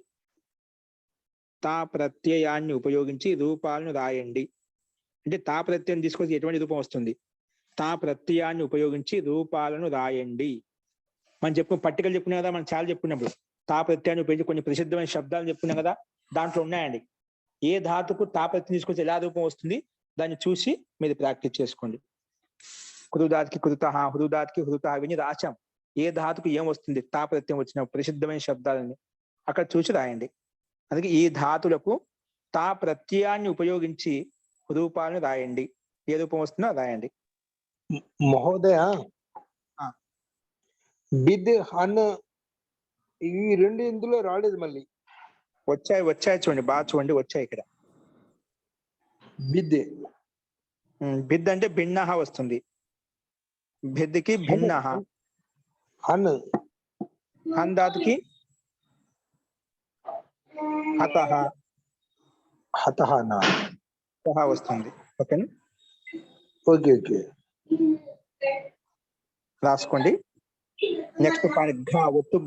రూపాలను రాయండి. అంటే తా ప్రత్యయం తీసుకొచ్చి ఎటువంటి రూపం వస్తుంది? తా ప్రత్యయాన్ని ఉపయోగించి రూపాలను రాయండి. మనం పట్టికలు చెప్పుకున్నాం కదా, మనం చాలా చెప్పుకున్నప్పుడు తా ప్రత్యయాన్ని ఉపయోగించి కొన్ని ప్రసిద్ధమైన శబ్దాలు చెప్పుకున్నాం కదా, దాంట్లో ఉన్నాయండి. ఏ ధాతుకు తా ప్రత్యయం తీసుకొచ్చి ఎలా రూపం వస్తుంది దాన్ని చూసి మీరు ప్రాక్టీస్ చేసుకోండి. కృదాతికి కృత, హృదాతికి హృత, ఇవన్నీ రాశాం. ఏ ధాతుకు ఏం వస్తుంది తా ప్రత్యయం వచ్చిన ప్రసిద్ధమైన శబ్దాలని అక్కడ చూసి రాయండి. అందుకే ఈ ధాతులకు తా ప్రత్యయాన్ని ఉపయోగించి రూపాలను రాయండి. ఏ రూపం వస్తుందో రాయండి. మహోదయ బిద్ హన్ ఇవి రెండు ఇందులో రాలేదు. మళ్ళీ వచ్చాయి చూడండి, బాగా చూడండి, వచ్చాయి ఇక్కడ. బిద్ బిద్ అంటే భిన్న వస్తుంది. భిద్కి భిన్న. హన్ హన్ ధాతుకి హతః హతః వస్తుంది. ఓకేనా? ఓకే ఓకే రాసుకోండి. నెక్స్ట్ పాయింట్ ఘా. ఒత్తు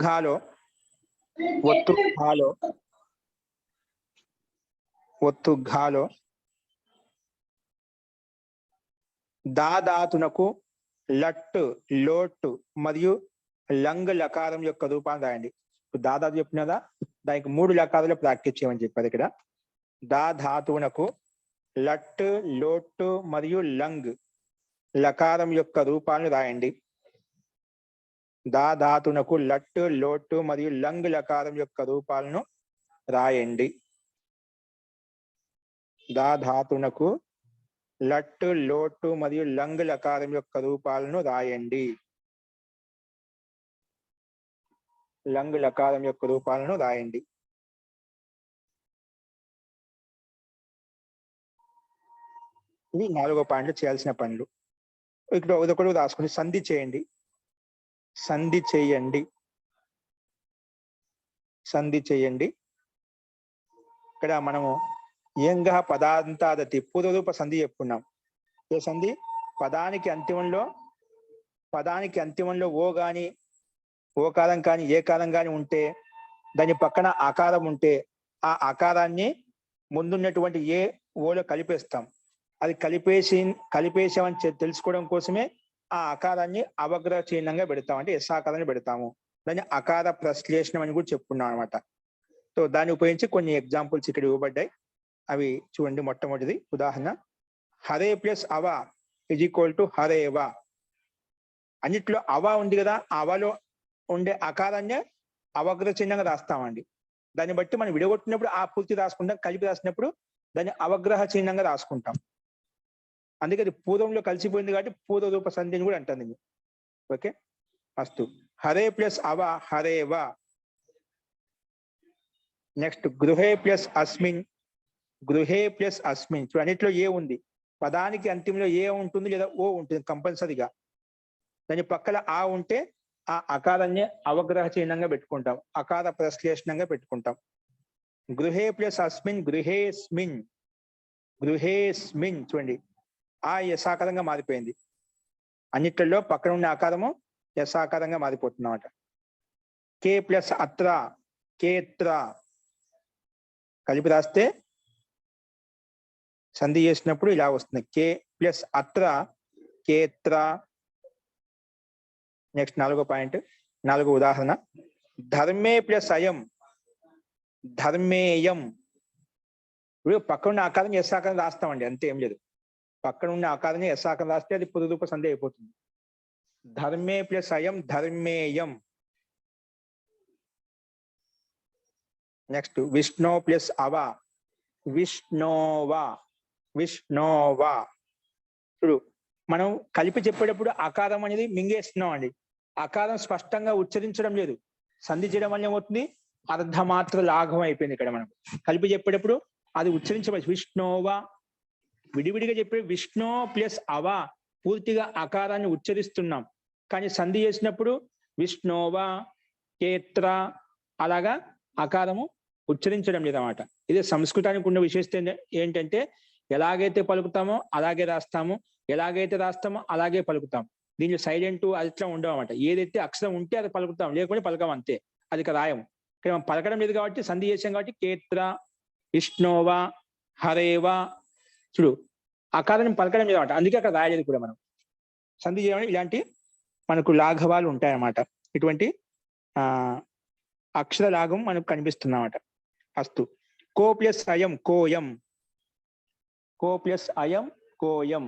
ఘాలో దాదాతునకు లట్టు లోటు మరియు లంగ్ లకారం యొక్క రూపాన్ని రాయండి. దాదాపు చెప్పినదా, దానికి 3 లకారాలు ప్రాక్టీస్ చేయమని చెప్పారు ఇక్కడ. దా ధాతువునకు లట్టు లోటు మరియు లంగ్ లకారం యొక్క రూపాలను రాయండి. దా ధాతునకు లట్టు లోటు మరియు లంగ్ లకారం యొక్క రూపాలను రాయండి. దా ధాతునకు లట్టు లోటు మరియు లంగ్ లకారం యొక్క రూపాలను రాయండి. లంగ్ లకారం యొక్క రూపాలను రాయండి. ఇవి 4వ పాయింట్లు చేయాల్సిన పనులు. ఇక్కడ ఒకటి రాసుకుని సంధి చేయండి. సంధి చేయండి. ఇక్కడ మనము ఏంగా పదాంతాదతి పూర్వరూప సంధి చెప్పుకున్నాం. ఏ సంధి? పదానికి అంతిమంలో ఓ గాని ఓకారం కానీ ఏకారం కానీ ఉంటే దాని పక్కన ఆకారం ఉంటే ఆ ఆకారాన్ని ముందున్నటువంటి ఏ ఓలో కలిపేస్తాం. అది కలిపేసామని తెలుసుకోవడం కోసమే ఆ ఆకారాన్ని అవగ్రహ చిహ్నంగా పెడతాం, అంటే ఎస్ ఆకారాన్ని పెడతాము. దాన్ని అకార ప్రశ్లేషణం అని కూడా చెప్పుకున్నాం అనమాట. సో దాన్ని ఉపయోగించి కొన్ని ఎగ్జాంపుల్స్ ఇక్కడ ఇవ్వబడ్డాయి. అవి చూడండి. మొట్టమొదటిది ఉదాహరణ, హరే ప్లస్ అవ ఇజ్ ఈక్వల్ టు హరేవ. అన్నిట్లో అవ ఉంది కదా, ఆ అవలో ఉండే ఆకారాన్ని అవగ్రహ చిహ్నంగా రాస్తామండి. దాన్ని బట్టి మనం విడగొట్టినప్పుడు ఆ పూర్తి రాసుకుంటాం, కలిపి రాసినప్పుడు దాన్ని అవగ్రహ చిహ్నంగా రాసుకుంటాం. అందుకే అది పూర్వంలో కలిసిపోయింది కాబట్టి పూర్వ రూప సంధిని కూడా అంటుంది. ఓకే, అస్తు. హరే ప్లస్ అవ హరేవ. నెక్స్ట్ గృహే ప్లస్ అస్మిన్ చూడు, అన్నిట్లో ఏ ఉంది. పదానికి అంతిమంలో ఏ ఉంటుంది లేదా ఓ ఉంటుంది కంపల్సరీగా. దాని పక్కన ఆ ఉంటే ఆ అకారాన్ని అవగ్రహ చిహ్నంగా పెట్టుకుంటాం, అకార ప్రశ్లేషణంగా పెట్టుకుంటాం. గృహే ప్లస్ అస్మిన్ గృహేస్మిన్, గృహేస్మిన్ చూడండి ఆ యసాకారంగా మారిపోయింది. అన్నిట్లలో పక్కన ఉన్న ఆకారము యసాకారంగా మారిపోతుంది అన్నమాట. కే ప్లస్ అత్ర కేత్ర కలిపి రాస్తే సంధి చేసినప్పుడు ఇలా వస్తుంది. కే ప్లస్ అత్ర కేత్ర. నెక్స్ట్ 4వ పాయింట్, 4వ ఉదాహరణ. ధర్మే ప్లస్ అయం ధర్మేయం. ఇప్పుడు పక్కన ఉన్న ఆకారం యసాకారం రాస్తామండి, అంతే, ఏం లేదు. పక్కన ఉన్న ఆకారాన్ని యసాకారం రాస్తే అది పురురూప సంధి అయిపోతుంది. ధర్మే ప్లస్ అయం ధర్మేయం. నెక్స్ట్ విష్ణు ప్లస్ అవ విష్ణోవా విష్ణోవా. ఇప్పుడు మనం కలిపి చెప్పేటప్పుడు ఆకారం అనేది మింగేస్తున్నాం అండి, ఆకారం స్పష్టంగా ఉచ్చరించడం లేదు. సంధి చేయడం వల్ల ఏమవుతుంది, అర్ధమాత్ర లాఘవం అయిపోయింది. ఇక్కడ మనం కలిపి చెప్పేటప్పుడు అది ఉచ్చరించవచ్చు. విష్ణోవా విడివిడిగా చెప్పే విష్ణు ప్లస్ అవ పూర్తిగా ఆకారాన్ని ఉచ్చరిస్తున్నాం, కానీ సంధి చేసినప్పుడు విష్ణోవా కేత్ర అలాగా ఆకారము ఉచ్చరించడం లేదన్నమాట. ఇది సంస్కృతానికి ఉన్న విశేషత ఏంటంటే ఎలాగైతే పలుకుతామో అలాగే రాస్తాము, ఎలాగైతే రాస్తామో అలాగే పలుకుతాం. దీంట్లో సైలెంట్ అట్లా ఉండవు అన్నమాట. ఏదైతే అక్షరం ఉంటే అది పలుకుతాం, లేకపోతే పలకం అంతే, అది ఇక రాయం. ఇక్కడ మనం పలకడం లేదు కాబట్టి సంధి చేసాం కాబట్టి కేత్ర విష్ణోవా హరేవా. చూడు ఆకారాన్ని పలకడం లేదు అన్నమాట, అందుకే అక్కడ రాయలేదు కూడా. మనం సంధి చేయడం ఇలాంటి మనకు లాఘవాలు ఉంటాయన్నమాట. ఇటువంటి అక్షర లాఘం మనకు కనిపిస్తున్నమాట. అస్తు. కో ప్లస్ అయం కోయం, కో ప్లస్ అయం కోయం.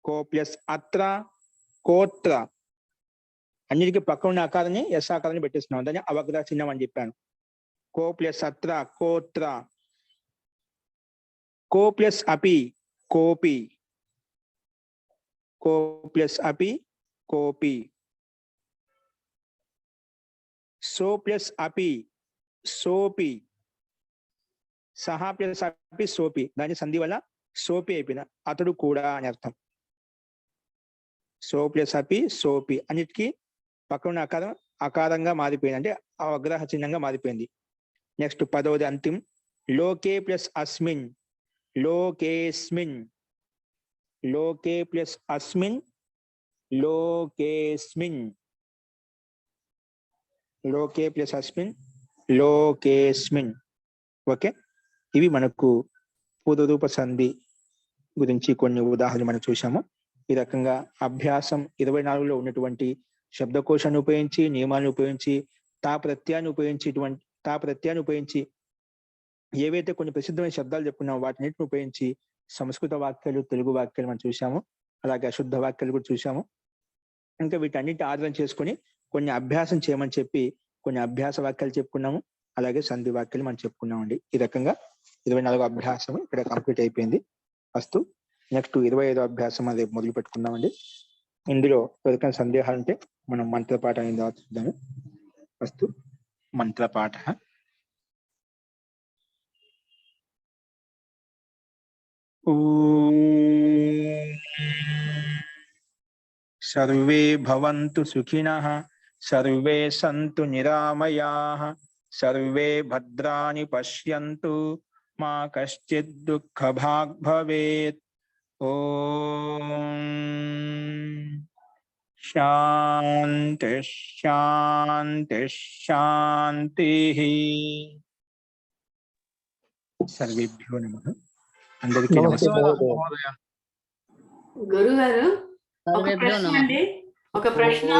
కో ప్లస్ అత్ర కోత్ర. అన్నిటికీ పక్క ఉన్న ఆకారాన్ని యసాకారాన్ని పెట్టేస్తున్నాం, దాన్ని అవగ్రహ చిహ్నం అని చెప్పాను. కో ప్లస్ అత్ర కోత్ర. కో ప్లస్ అపి కోపి, కో ప్లస్ అపి కోపి. సో ప్లస్ అపి సోపి, సహా ప్లస్ అపి సోపి. దాని సంధి వల్ల సోపి అయిపోయిన అతడు కూడా అని అర్థం. సో ప్లస్ అపి సోపి. అన్నిటికీ పక్కన ఉన్న ఆకారం ఆకారంగా మారిపోయింది, అంటే అవగ్రహ చిహ్నంగా మారిపోయింది. నెక్స్ట్ 10వది అంతిం. లోకే ప్లస్ అస్మిన్ లోకేస్మిన్, లోకే ప్లస్ అస్మిన్ లోకేస్మిన్, లోకే ప్లస్ అస్మిన్ లోకేస్మిన్. ఓకే, ఇవి మనకు పూర్వరూప సంధి గురించి కొన్ని ఉదాహరణలు మనం చూసాము. ఈ రకంగా అభ్యాసం 24లో ఉన్నటువంటి శబ్దకోశాన్ని ఉపయోగించి, నియమాలను ఉపయోగించి, తా ప్రత్యయాన్ని ఉపయోగించి ఏవైతే కొన్ని ప్రసిద్ధమైన శబ్దాలు చెప్పుకున్నామో వాటిన్నిటిని ఉపయోగించి సంస్కృత వాక్యాలు, తెలుగు వాక్యాలు మనం చూసాము. అలాగే అశుద్ధ వాక్యాలు కూడా చూసాము. ఇంకా వీటన్నిటి ఆధారం చేసుకొని కొన్ని అభ్యాసం చేయమని చెప్పి కొన్ని అభ్యాస వాక్యాలు చెప్పుకున్నాము. అలాగే సంధి వాక్యాలు మనం చెప్పుకున్నామండి. ఈ రకంగా 24 అభ్యాసం ఇక్కడ కంప్లీట్ అయిపోయింది. ఫస్ట్ నెక్స్ట్ 25వ అభ్యాసం అది మొదలు పెట్టుకుందామండి. ఇందులో ఎవరికైనా సందేహాలు ఉంటే మనం మంత్రపాఠ అనేది చూద్దాము. ఫస్ట్ మంత్రపాఠ. సర్వే భవంతు సుఖినః, సర్వే సంతు నిరామయాః, సర్వే భద్రాణి పశ్యంతు, మా కశ్చిద్ దుఃఖభాగ్ భవేత్. ఓం శాంతి శాంతి శాంతి. సర్వేభ్యో నమః. అందరికీ నమస్కారం. గురుగారు ఒక ప్రశ్న అండి, ఒక ప్రశ్న.